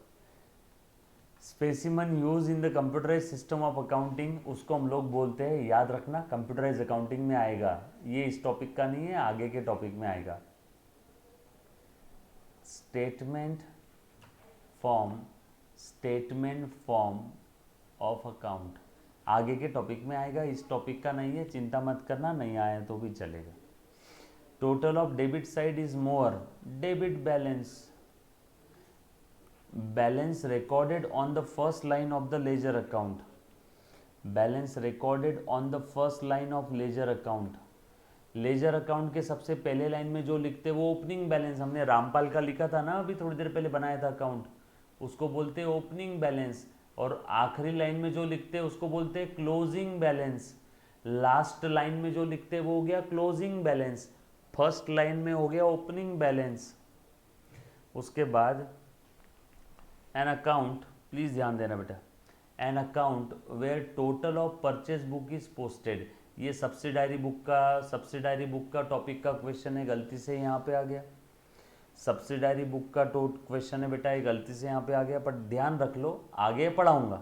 Specimen use in the computerise system of accounting, उसको हम लोग बोलते हैं, याद रखना कंप्यूटराइज अकाउंटिंग में आएगा, ये इस टॉपिक का नहीं है, आगे के टॉपिक में आएगा। Statement form, statement form of account आगे के टॉपिक में आएगा, इस टॉपिक का नहीं है, चिंता मत करना, नहीं आया तो भी चलेगा। Total of debit side is more, debit balance, balance recorded on the first line of the ledger account, balance recorded on the first line of laser account. Ledger account के सबसे पहले लाइन में जो लिखते वो ओपनिंग बैलेंस, हमने रामपाल का लिखा था ना अभी थोड़ी देर पहले बनाया था अकाउंट, उसको बोलते हैं ओपनिंग बैलेंस। और आखिरी लाइन में जो लिखते हैं उसको बोलते हैं क्लोजिंग बैलेंस। लास्ट लाइन में जो लिखते हैं वो हो गया क्लोजिंग बैलेंस, फर्स्ट लाइन में हो गया ओपनिंग बैलेंस। उसके बाद एन अकाउंट, प्लीज ध्यान देना बेटा, an account where total of purchase book is posted, ये सब्सिडायरी बुक का टॉपिक का क्वेश्चन है, गलती से यहाँ पे आ गया। सब्सिडायरी बुक का क्वेश्चन है बेटा, ये गलती से यहाँ पे आ गया, पर ध्यान रख लो, आगे पढ़ाऊंगा।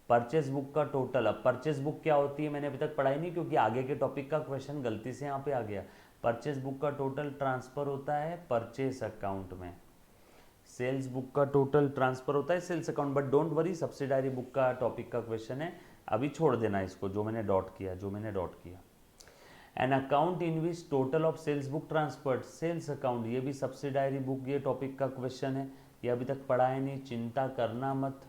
परचेज बुक का टोटल, अब परचेज बुक क्या होती है मैंने अभी तक पढ़ाई नहीं, क्योंकि आगे के टॉपिक का क्वेश्चन गलती से यहाँ पे आ गया। परचेज बुक का टोटल ट्रांसफर होता है परचेज अकाउंट में, सेल्स बुक का टोटल ट्रांसफर होता है sales account. But don't worry, subsidiary book का टॉपिक का क्वेश्चन है, अभी छोड़ देना इसको, जो मैंने डॉट किया। An account in which total of sales book transferred, sales account, ये भी सब्सिडायरी बुक, ये टॉपिक का क्वेश्चन है, ये अभी तक पढ़ा है नहीं, चिंता करना मत।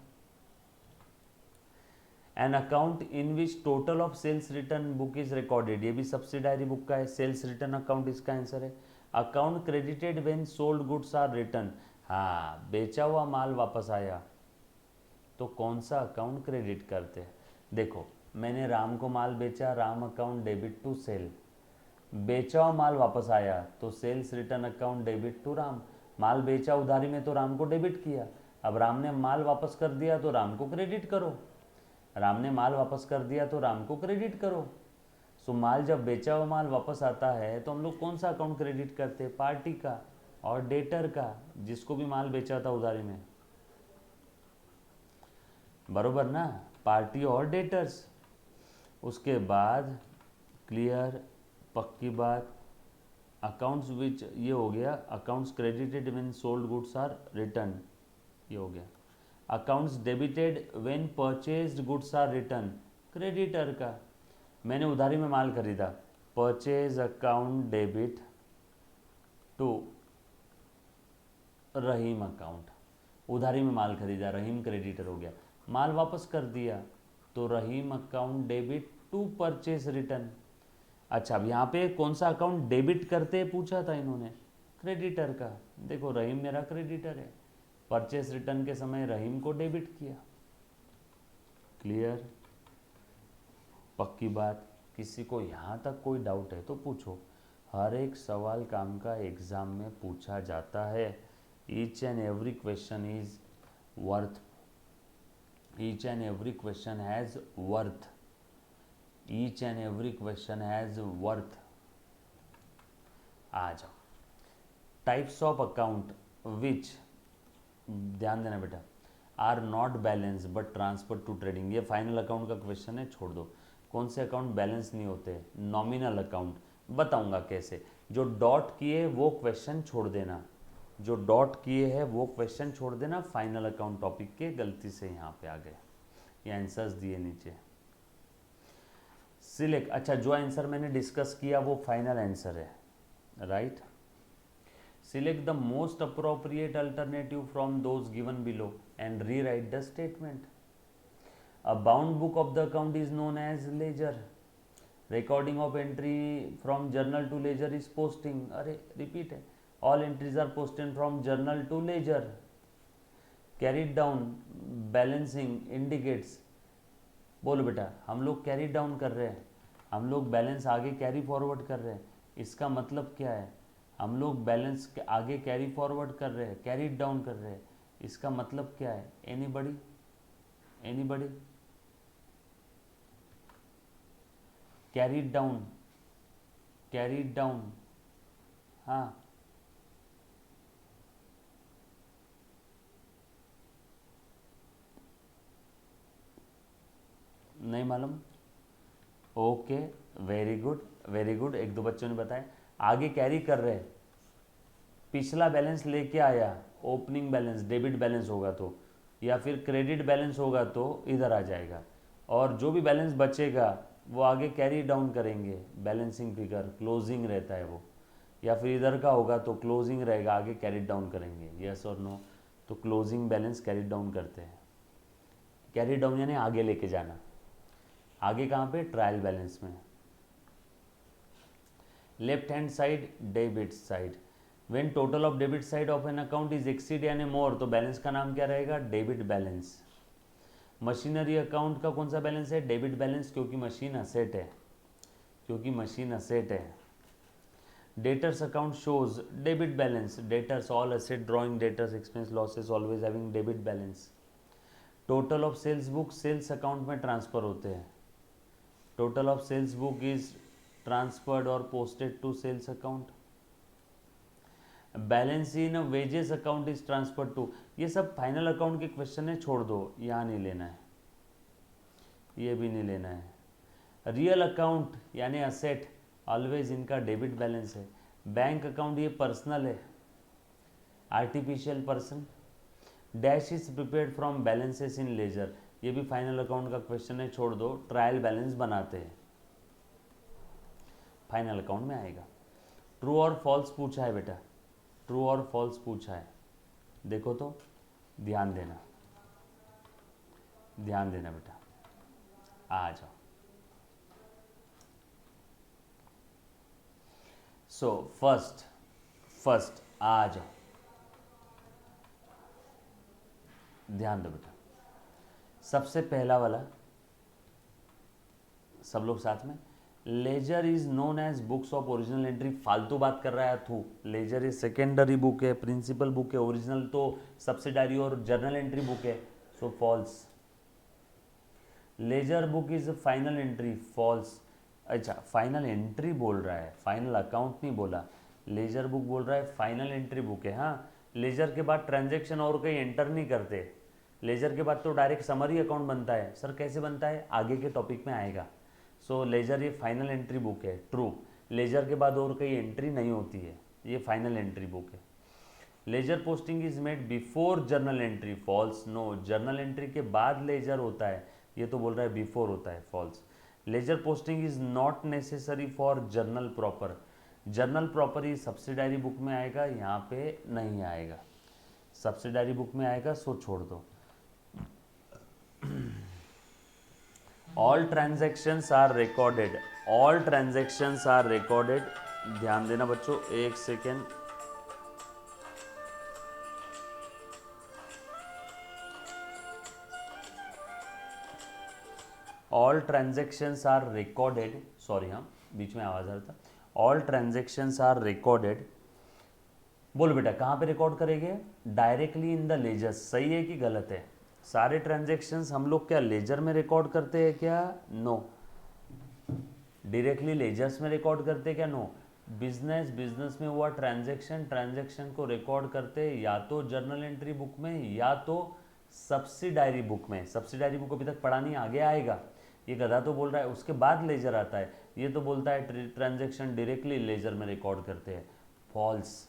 An account in which total of sales return book is recorded, ये भी सब्सिडायरी बुक का है, सेल्स रिटर्न अकाउंट इसका आंसर है। Account credited when sold goods are return, हाँ बेचा हुआ माल वापस आया तो कौन सा अकाउंट क्रेडिट करते हैं। देखो मैंने राम को माल बेचा, Ram account debit to sale, बेचा हुआ माल वापस आया तो sales return account debit to Ram, माल बेचा उधारी में तो राम को डेबिट किया, अब राम ने माल वापस कर दिया तो राम को क्रेडिट करो, राम ने माल वापस कर दिया तो राम को क्रेडिट करो। सो माल जब बेचा हुआ माल वापस आता है तो हम लोग कौन सा अकाउंट क्रेडिट करते हैं, पार्टी का और डेटर का, जिसको भी माल बेचा था उधारी में, बरोबर ना, पार्टी और डेटर्स। उसके बाद क्लियर, पक्की बात, अकाउंट्स विच, ये हो गया accounts credited when sold goods are return, ये हो गया। Accounts debited when purchased goods are return, creditor का, मैंने उधारी में माल खरीदा, purchase account debit to Rahim account, उधारी में माल खरीदा, रहीम क्रेडिटर हो गया, माल वापस कर दिया तो Rahim account debit to purchase return. अच्छा अब यहाँ पे कौन सा अकाउंट डेबिट करते पूछा था इन्होंने, क्रेडिटर का, देखो रहीम मेरा क्रेडिटर है, परचेज रिटर्न के समय रहीम को डेबिट किया। क्लियर, पक्की बात। किसी को यहाँ तक कोई डाउट है तो पूछो, हर एक सवाल काम का एग्ज़ाम में पूछा जाता है, each and every question is worth, each and every question has worth, each and every question has worth. आ जाओ, टाइप्स ऑफ अकाउंट विच, ध्यान देना बेटा, are not balance but transfer to trading, ये फाइनल अकाउंट का question है, छोड़ दो। कौन से अकाउंट बैलेंस नहीं होते, नॉमिनल अकाउंट, बताऊंगा कैसे, जो डॉट किए वो क्वेश्चन छोड़ देना, जो डॉट किए हैं वो क्वेश्चन छोड़ देना, फाइनल अकाउंट टॉपिक के गलती से यहाँ पे आ गए, ये आंसर्स दिए नीचे। सिलेक्ट, अच्छा जो आंसर मैंने डिस्कस किया वो फाइनल आंसर है, right. Select the most appropriate alternative from those given below and rewrite the statement. A bound book of the account is known as ledger. Recording of entry from journal to ledger is posting, अरे repeat है, all entries are posted from journal to ledger. Carried down, balancing indicates, बोलो बेटा हम लोग carry down कर रहे हैं, हम लोग बैलेंस आगे कैरी फॉरवर्ड कर रहे हैं, इसका मतलब क्या है, हम लोग बैलेंस आगे कैरी फॉरवर्ड कर रहे हैं, कैरी डाउन कर रहे हैं, इसका मतलब क्या है, anybody, anybody, carry down, carry down, हाँ नहीं मालूम, okay very good very good, एक दो बच्चों ने बताया, आगे कैरी कर रहे हैं, पिछला बैलेंस लेके आया, ओपनिंग बैलेंस डेबिट बैलेंस होगा तो, या फिर क्रेडिट बैलेंस होगा तो इधर आ जाएगा, और जो भी बैलेंस बचेगा वो आगे कैरी डाउन करेंगे, बैलेंसिंग फिगर क्लोजिंग रहता है वो, या फिर इधर का होगा तो क्लोजिंग रहेगा, आगे कैरी डाउन करेंगे, यस और नो, तो क्लोजिंग बैलेंस कैरी डाउन करते हैं, कैरी डाउन यानी आगे लेके जाना, आगे कहाँ पे, ट्रायल बैलेंस में। Left hand side debit side, when total of debit side of an account is exceed यानी मोर, तो बैलेंस का नाम क्या रहेगा, डेबिट बैलेंस। मशीनरी अकाउंट का कौन सा बैलेंस है, डेबिट बैलेंस, क्योंकि मशीन असेट है, क्योंकि मशीन असेट है। Debtors account shows debit balance, debtors all asset drawing debtors expense losses always having debit balance. Total of sales book sales account में transfer होते हैं, total of sales book is transferred और posted to sales account. Balance in wages account is transfer to, ये सब final account के question है, छोड़ दो, यहाँ नहीं लेना है, ये भी नहीं लेना है। रियल अकाउंट यानी असेट, ऑलवेज इनका डेबिट बैलेंस है। बैंक अकाउंट ये पर्सनल है, artificial person. Dash is prepared from balances in ledger, ये भी फाइनल अकाउंट का क्वेश्चन है, छोड़ दो, ट्रायल बैलेंस बनाते हैं, फाइनल अकाउंट में आएगा। ट्रू और फॉल्स पूछा है बेटा, ट्रू और फॉल्स पूछा है, देखो तो, ध्यान देना, ध्यान देना बेटा, आ जाओ। सो फर्स्ट आ जाओ, ध्यान दो बेटा, सबसे पहला वाला, सब लोग साथ में, ledger is known as books of original entry, फालतू बात कर रहा है तू, लेजर इज सेकेंडरी बुक है, प्रिंसिपल बुक है, ओरिजिनल तो सब्सिडारी और जर्नल एंट्री बुक है, so false. Ledger book is final entry, false. अच्छा फाइनल एंट्री बोल रहा है, फाइनल अकाउंट नहीं बोला, लेजर बुक बोल रहा है, फाइनल एंट्री बुक है। हाँ लेजर के बाद ट्रांजैक्शन और कहीं एंटर नहीं करते, लेजर के बाद तो डायरेक्ट समरी अकाउंट बनता है। सर कैसे बनता है, आगे के टॉपिक में आएगा। सो लेजर ये फाइनल एंट्री बुक है, ट्रू, लेजर के बाद और कहीं एंट्री नहीं होती है, ये फाइनल एंट्री बुक है। Ledger posting is made before journal entry, false. No, journal entry के बाद लेजर होता है, ये तो बोल रहा है बिफोर होता है, false. Ledger posting is not necessary for journal proper, journal proper ही सब्सिडारी बुक में आएगा, यहाँ पे नहीं आएगा, सब्सिडारी बुक में आएगा, सो छोड़ दो। All transactions are recorded, all transactions are recorded, ध्यान देना बच्चों, एक second, all transactions are recorded, sorry हाँ बीच में आवाज आ रहा था, ऑल ट्रांजैक्शंस आर रिकॉर्डेड। बोलो बेटा कहाँ पे रिकॉर्ड करेंगे, डायरेक्टली इन द लेजर, सही है कि गलत है, सारे ट्रांजैक्शंस हम लोग क्या लेजर में रिकॉर्ड करते हैं क्या, नो, डायरेक्टली लेजर्स में रिकॉर्ड करते हैं क्या, नो, बिजनेस में हुआ ट्रांजैक्शन को रिकॉर्ड करते या तो जर्नल एंट्री बुक में या तो सब्सिडायरी बुक में, सब्सिडायरी बुक अभी तक पढ़ा नहीं, आगे आएगा, ये गधा तो बोल रहा है उसके बाद लेजर आता है, ये तो बोलता है ट्रांजैक्शन डायरेक्टली लेजर में रिकॉर्ड करते हैं, false.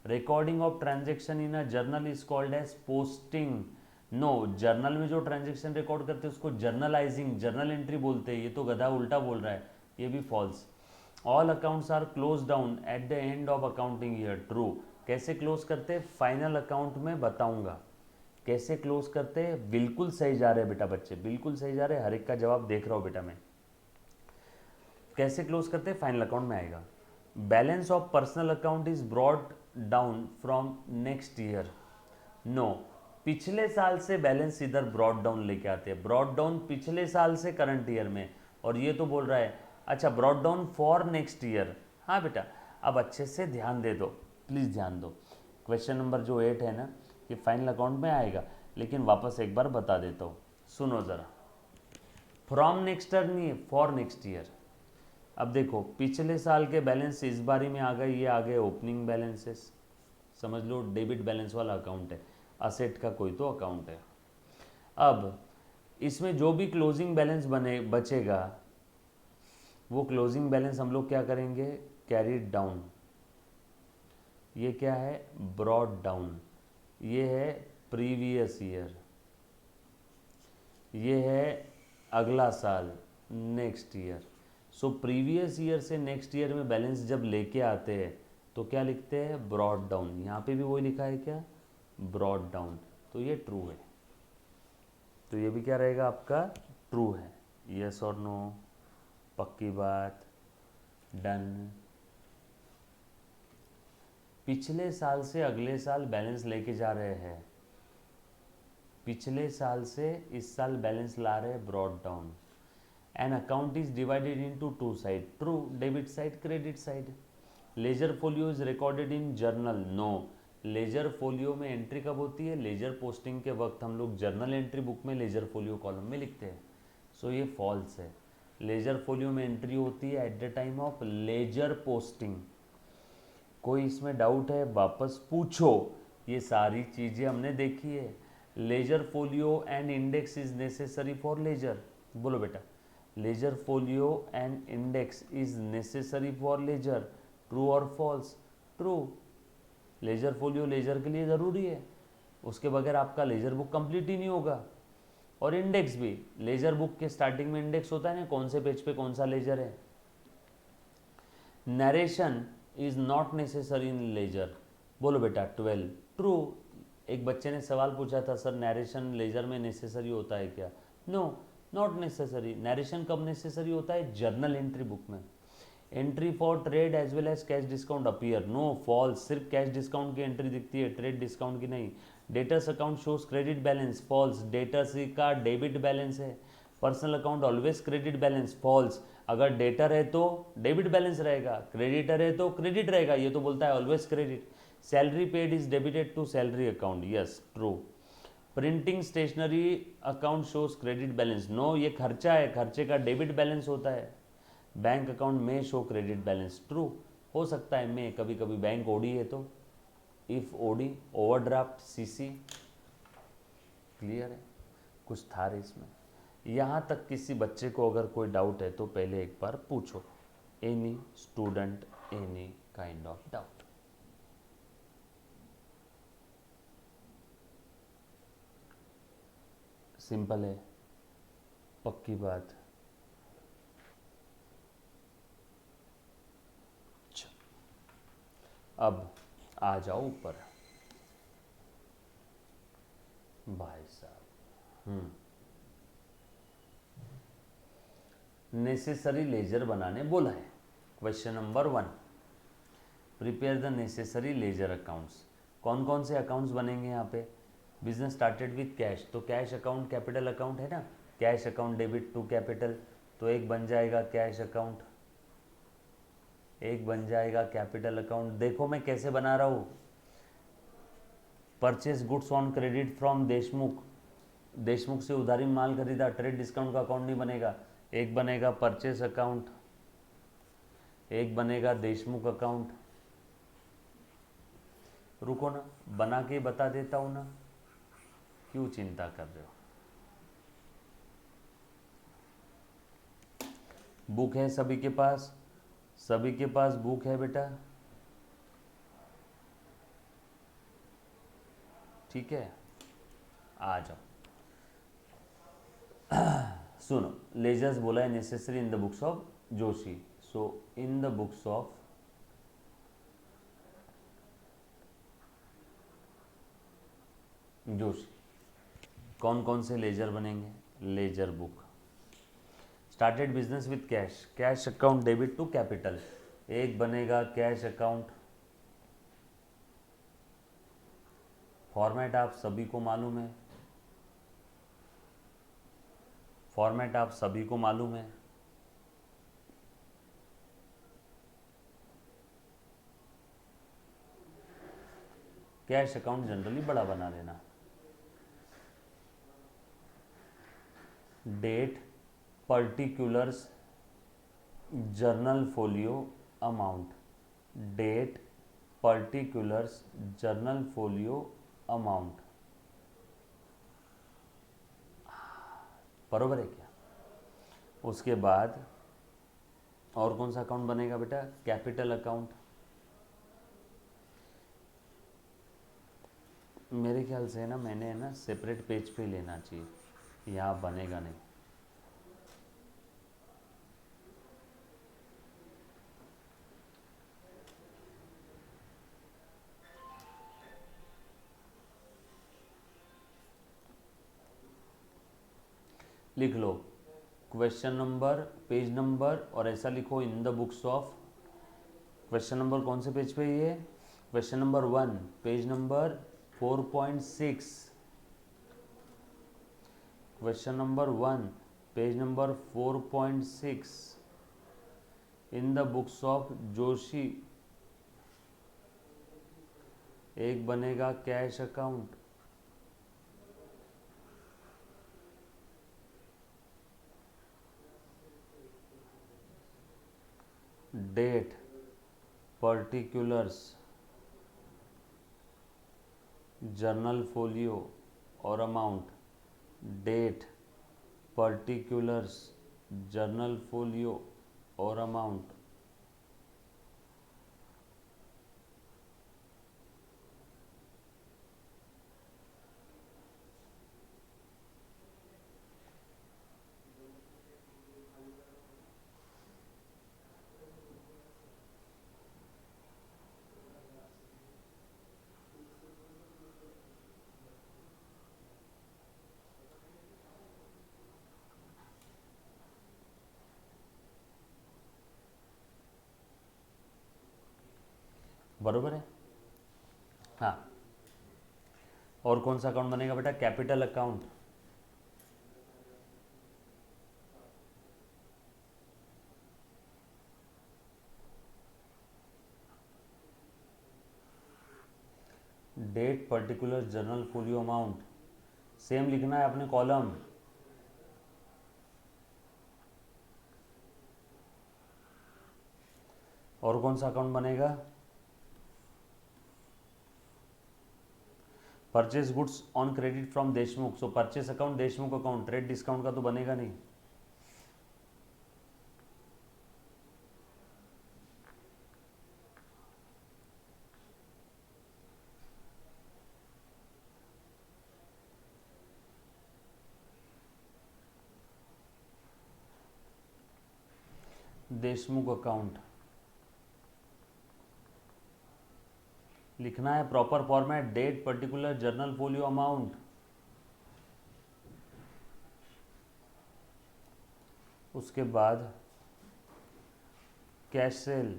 Recording of transaction in a journal is called as posting, no, journal में जो ट्रांजैक्शन रिकॉर्ड करते हैं उसको जर्नलाइजिंग, जर्नल एंट्री बोलते हैं, ये तो गधा उल्टा बोल रहा है, ये भी false. All accounts are close down at the end of accounting year, true. कैसे क्लोज करते हैं, फाइनल अकाउंट में बताऊंगा कैसे क्लोज करते हैं, बिल्कुल सही जा रहे हैं बेटा बच्चे, बिल्कुल सही जा रहे हैं, हर एक का जवाब देख रहा हूँ बेटा मैं। कैसे क्लोज करते हैं, फाइनल अकाउंट में आएगा। Balance of personal account is brought down from next year. No, पिछले साल से बैलेंस इधर ब्रॉड डाउन लेके आते हैं, ब्रॉड डाउन पिछले साल से करंट ईयर में, और ये तो बोल रहा है अच्छा brought down for next year. हाँ बेटा, अब अच्छे से ध्यान दे दो, प्लीज़ ध्यान दो। क्वेश्चन नंबर जो 8 है ना, ये फाइनल अकाउंट में आएगा, लेकिन वापस एक बार बता देता हूँ, सुनो ज़रा। फ्रॉम नेक्स्ट ईयर नहीं है, फॉर नेक्स्ट ईयर। अब देखो, पिछले साल के बैलेंस इस बारी में आ गए, ये आ गए ओपनिंग बैलेंसेस, समझ लो डेबिट बैलेंस वाला अकाउंट है, असेट का कोई तो अकाउंट है। अब इसमें जो भी क्लोजिंग बैलेंस बचेगा, वो क्लोजिंग बैलेंस हम लोग क्या करेंगे, कैरीड डाउन। ये क्या है, ब्रॉड डाउन। ये है प्रीवियस ईयर, ये है अगला साल, next year. So previous year से नेक्स्ट ईयर में बैलेंस जब लेके आते हैं तो क्या लिखते हैं, ब्रॉड डाउन। यहाँ पे भी वही लिखा है क्या, ब्रॉड डाउन, तो ये ट्रू है। तो ये भी क्या रहेगा आपका, ट्रू है। यस और नो, पक्की बात, डन। पिछले साल से अगले साल बैलेंस लेके जा रहे हैं, पिछले साल से इस साल बैलेंस ला रहे हैं brought down. An account is divided into two side, true, debit side, credit side. Ledger folio is recorded in journal, no. Ledger folio में एंट्री कब होती है, लेजर पोस्टिंग के वक्त हम लोग जर्नल एंट्री बुक में लेजर फोलियो कॉलम में लिखते हैं। सो ये फॉल्स है। लेजर फोलियो में एंट्री होती है at the time of ledger posting. कोई इसमें डाउट है वापस पूछो, ये सारी चीज़ें हमने देखी है। Ledger folio and index is necessary for ledger, बोलो बेटा, ledger folio and index is necessary for ledger, true और false, true. Ledger folio ledger के लिए ज़रूरी है, उसके बगैर आपका लेजर बुक कंप्लीट ही नहीं होगा। और इंडेक्स भी, लेजर बुक के स्टार्टिंग में इंडेक्स होता है ना, कौन से पेज पे कौन सा लेजर है। Narration is not necessary in ledger, बोलो बेटा 12, ट्रू। एक बच्चे ने सवाल पूछा था, सर नरेशन लेजर में नेसेसरी होता है क्या, नो, नॉट नेसेसरी। नरेशन कब नेसेसरी होता है, जर्नल एंट्री बुक में। Entry for trade as well as cash discount appear, no, false. सिर्फ कैश डिस्काउंट की एंट्री दिखती है, ट्रेड डिस्काउंट की नहीं। Debtors account shows credit balance, false. Debtors का डेबिट बैलेंस है। Personal account always credit balance, false. अगर debtor है तो डेबिट बैलेंस रहेगा, क्रेडिटर है तो क्रेडिट रहेगा, ये तो बोलता है always credit. Salary paid is debited to salary account, yes, true. Printing stationery account shows credit balance, no, ये खर्चा है, खर्चे का डेबिट बैलेंस होता है। Bank account may show credit balance, true. हो सकता है में कभी कभी बैंक ओडी है तो, if OD, overdraft, CC, clear है। कुछ था रे इसमें। यहाँ तक किसी बच्चे को अगर कोई डाउट है तो पहले एक बार पूछो, any student, any kind of doubt. Simple है, पक्की बात। अब आ जाओ ऊपर भाई साहब। नेसेसरी लेजर बनाने बोला है। Question number 1, prepare the necessary ledger accounts. कौन कौन से अकाउंट्स बनेंगे यहाँ पे, बिजनेस स्टार्टेड विथ कैश, तो कैश अकाउंट कैपिटल अकाउंट है ना, cash account debit to capital, तो एक बन जाएगा कैश अकाउंट, एक बन जाएगा कैपिटल अकाउंट। देखो मैं कैसे बना रहा हूँ, purchase goods on credit from Deshmukh, Deshmukh से उधारी माल खरीदा, ट्रेड डिस्काउंट का अकाउंट नहीं बनेगा, एक बनेगा परचेज अकाउंट, एक बनेगा देशमुख अकाउंट। रुको ना, बना के बता देता हूँ ना, क्यों चिंता कर रहे हो। बुक है सभी के पास, सभी के पास बुक है बेटा, ठीक है, आ जाओ। सुनो, लेजर्स बोला है necessary in the books of Joshi, so in the books of Joshi कौन कौन से लेजर बनेंगे, ledger book. Started business with cash, cash account debit to capital, एक बनेगा कैश अकाउंट। फॉर्मेट आप सभी को मालूम है, फॉर्मेट आप सभी को मालूम है। कैश अकाउंट जनरली बड़ा बना देना। Date, particulars, journal folio, amount. Date, particulars, journal folio, amount. बरोबर है क्या? उसके बाद और कौन सा अकाउंट बनेगा बेटा? Capital account. मेरे ख्याल से ना मैंने ना सेपरेट पेज पे लेना चाहिए, यहाँ बनेगा नहीं। लिख लो क्वेश्चन नंबर, पेज नंबर और ऐसा लिखो in the books of. Question number कौन से पेज पे ये? Question number 1 page number 4.6। Question number 1 page number 4.6 in the books of Joshi. एक बनेगा cash account. Date, particulars, journal folio और amount. Date, particulars, journal folio और अमाउंट। बरोबर है? हाँ, और कौन सा अकाउंट बनेगा बेटा? Capital account. Date, particular, journal folio, amount. Same लिखना है अपने कॉलम। और कौन सा अकाउंट बनेगा? Purchase goods on credit from Deshmukh. So purchase account, Deshmukh account. Trade discount का तो बनेगा नहीं। देशमुख अकाउंट लिखना है proper format. Date, particular, journal folio, amount. उसके बाद cash sale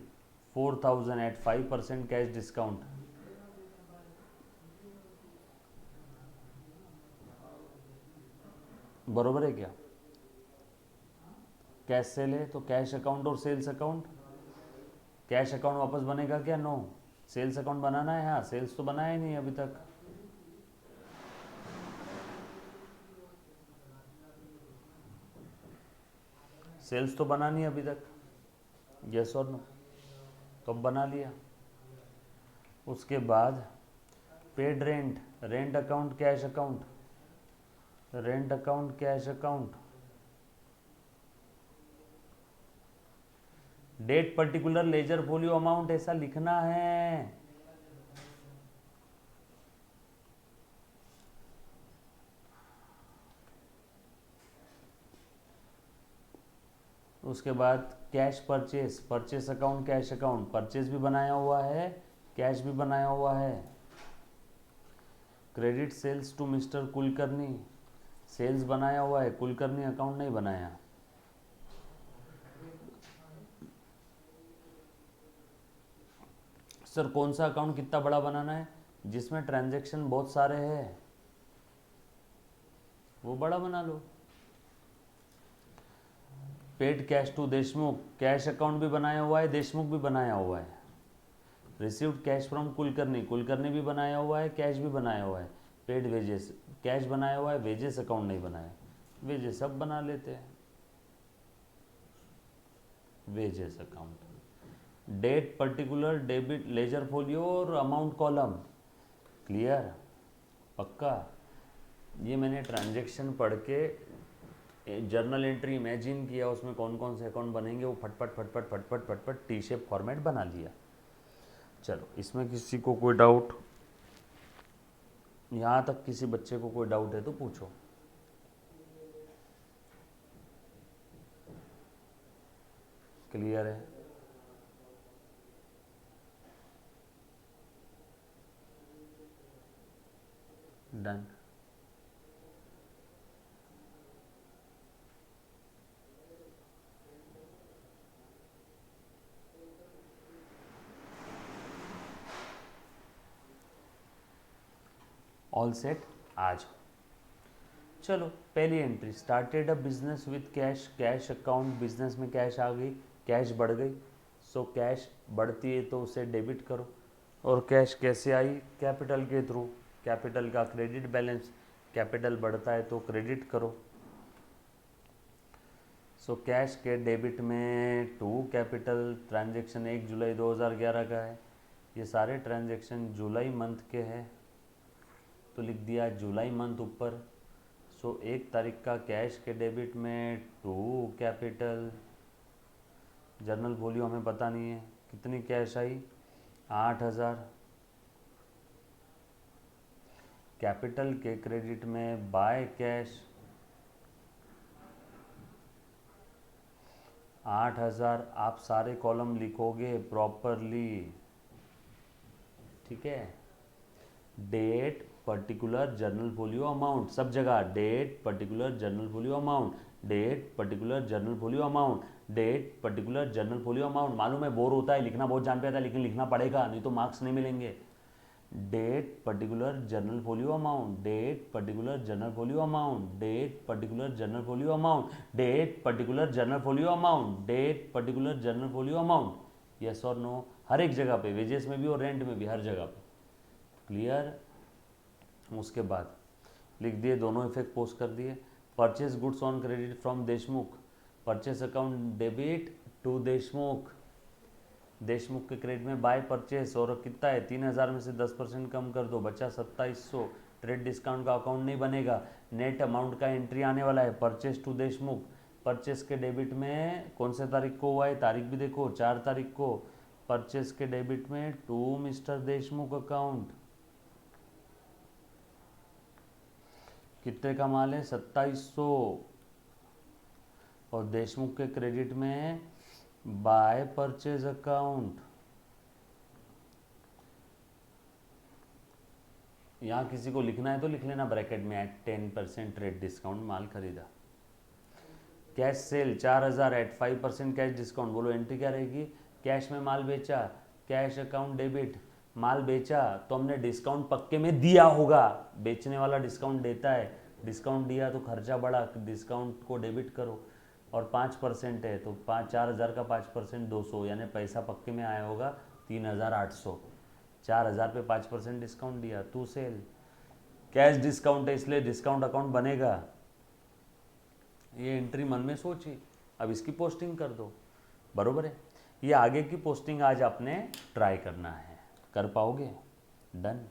4000 at 5% cash discount. बरोबर है क्या? कैश सेल है तो कैश अकाउंट और सेल्स अकाउंट। कैश अकाउंट वापस बनेगा क्या? नो। सेल्स अकाउंट बनाना है। हाँ, सेल्स तो बनाया ही नहीं अभी तक। सेल्स तो बना नहीं अभी तक। यस और नो? तो अब बना लिया। उसके बाद paid rent, rent account, cash account. Rent account, cash account. Date, particular, ledger folio, amount ऐसा लिखना है। उसके बाद cash purchase, purchase account, cash account. Purchase भी बनाया हुआ है, कैश भी बनाया हुआ है। Credit sales to mister Kulkarni, sales बनाया हुआ है, कुलकर्णी अकाउंट नहीं बनाया। सर कौन सा अकाउंट कितना बड़ा बनाना है? जिसमें ट्रांजैक्शन बहुत सारे हैं वो बड़ा बना लो। Paid cash to Deshmukh, cash account भी बनाया हुआ है, देशमुख भी बनाया हुआ है। Received cash from Kulkarni, Kulkarni भी बनाया हुआ है, कैश भी बनाया हुआ है। पेड वेजेस, कैश बनाया हुआ है, वेजेस अकाउंट नहीं बनाया। वेजेस सब बना लेते हैं, wages account. Date particular, debit ledger folio और अमाउंट कॉलम। क्लियर? पक्का? ये मैंने ट्रांजैक्शन पढ़ के जर्नल एंट्री इमेजिन किया, उसमें कौन कौन से अकाउंट बनेंगे, वो फटफट फटफट फटफट फटफट टी शेप फॉर्मेट बना लिया। चलो, इसमें किसी को कोई डाउट? यहाँ तक किसी बच्चे को कोई डाउट है तो पूछो। क्लियर है? डन। All set? आज चलो, पहली entry, started a business with cash, cash account, business में कैश आ गई, कैश बढ़ गई। सो कैश बढ़ती है तो उसे डेबिट करो। और कैश कैसे आई? कैपिटल के थ्रू। कैपिटल का क्रेडिट बैलेंस, कैपिटल बढ़ता है तो क्रेडिट करो। सो कैश के डेबिट में टू कैपिटल। ट्रांजैक्शन 1 जुलाई 2011 का है, ये सारे ट्रांजैक्शन जुलाई मंथ के हैं तो लिख दिया जुलाई मंथ ऊपर। सो 1 तारीख का कैश के डेबिट में टू कैपिटल। जर्नल वॉल्यूम हमें पता नहीं है, कितनी कैश आई? 8,000। कैपिटल के क्रेडिट में बाय कैश 8,000। आप सारे कॉलम लिखोगे प्रॉपरली, ठीक है? Date particular journal volume amount, सब जगह date particular journal volume amount, date particular journal volume amount, date particular journal volume amount. मालूम है बोर होता है, लिखना बहुत जान पे आता है, लेकिन लिखना पड़ेगा, नहीं तो मार्क्स नहीं मिलेंगे। Date particular journal volume amount, date particular journal volume amount, date particular journal volume amount, date particular journal volume amount, date particular journal volume amount. Yes और नो? हर एक जगह पे, वेजेस में भी और रेंट में भी, हर जगह पे। क्लियर? उसके बाद लिख दिए, दोनों इफेक्ट पोस्ट कर दिए। Purchase goods on credit from Deshmukh, purchase account debit to Deshmukh. Deshmukh के क्रेडिट में बाय परचेस, और कितना है? 3,000 में से 10% कम कर दो, बचा 2700। ट्रेड डिस्काउंट का अकाउंट नहीं बनेगा, नेट अमाउंट का एंट्री आने वाला है। परचेस टू देशमुख, परचेस के डेबिट में कौन से तारीख को हुआ है? तारीख भी देखो, 4 तारीख को। परचेस के डेबिट में टू मिस्टर देशमुख अकाउंट। कितने का माल है? 2700। और देशमुख के क्रेडिट में बाय परचेज अकाउंट। यहाँ किसी को लिखना है तो लिख लेना ब्रैकेट में, एट 10% ट्रेड डिस्काउंट माल खरीदा। Cash sale 4,000 at 5% cash discount. बोलो एंट्री क्या रहेगी? कैश में माल बेचा, कैश अकाउंट डेबिट। माल बेचा तो हमने डिस्काउंट पक्के में दिया होगा, बेचने वाला डिस्काउंट देता है, डिस्काउंट दिया तो खर्चा बढ़ा, डिस्काउंट को डेबिट करो। और 5% है तो 4,000 का 5% 200, यानी पैसा पक्के में आया होगा 3,800। 4,000 पे 5% डिस्काउंट दिया, टू सेल। कैश डिस्काउंट है इसलिए डिस्काउंट अकाउंट बनेगा। ये एंट्री मन में सोची, अब इसकी पोस्टिंग कर दो, बरोबर है? ये आगे की पोस्टिंग आज आपने ट्राई करना है, कर पाओगे? डन।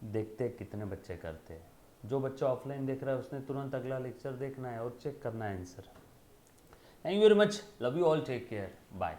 देखते कितने बच्चे करते हैं। जो बच्चा ऑफलाइन देख रहा है उसने तुरंत अगला लेक्चर देखना है और चेक करना है answer. Thank you very much, love you all, take care, bye.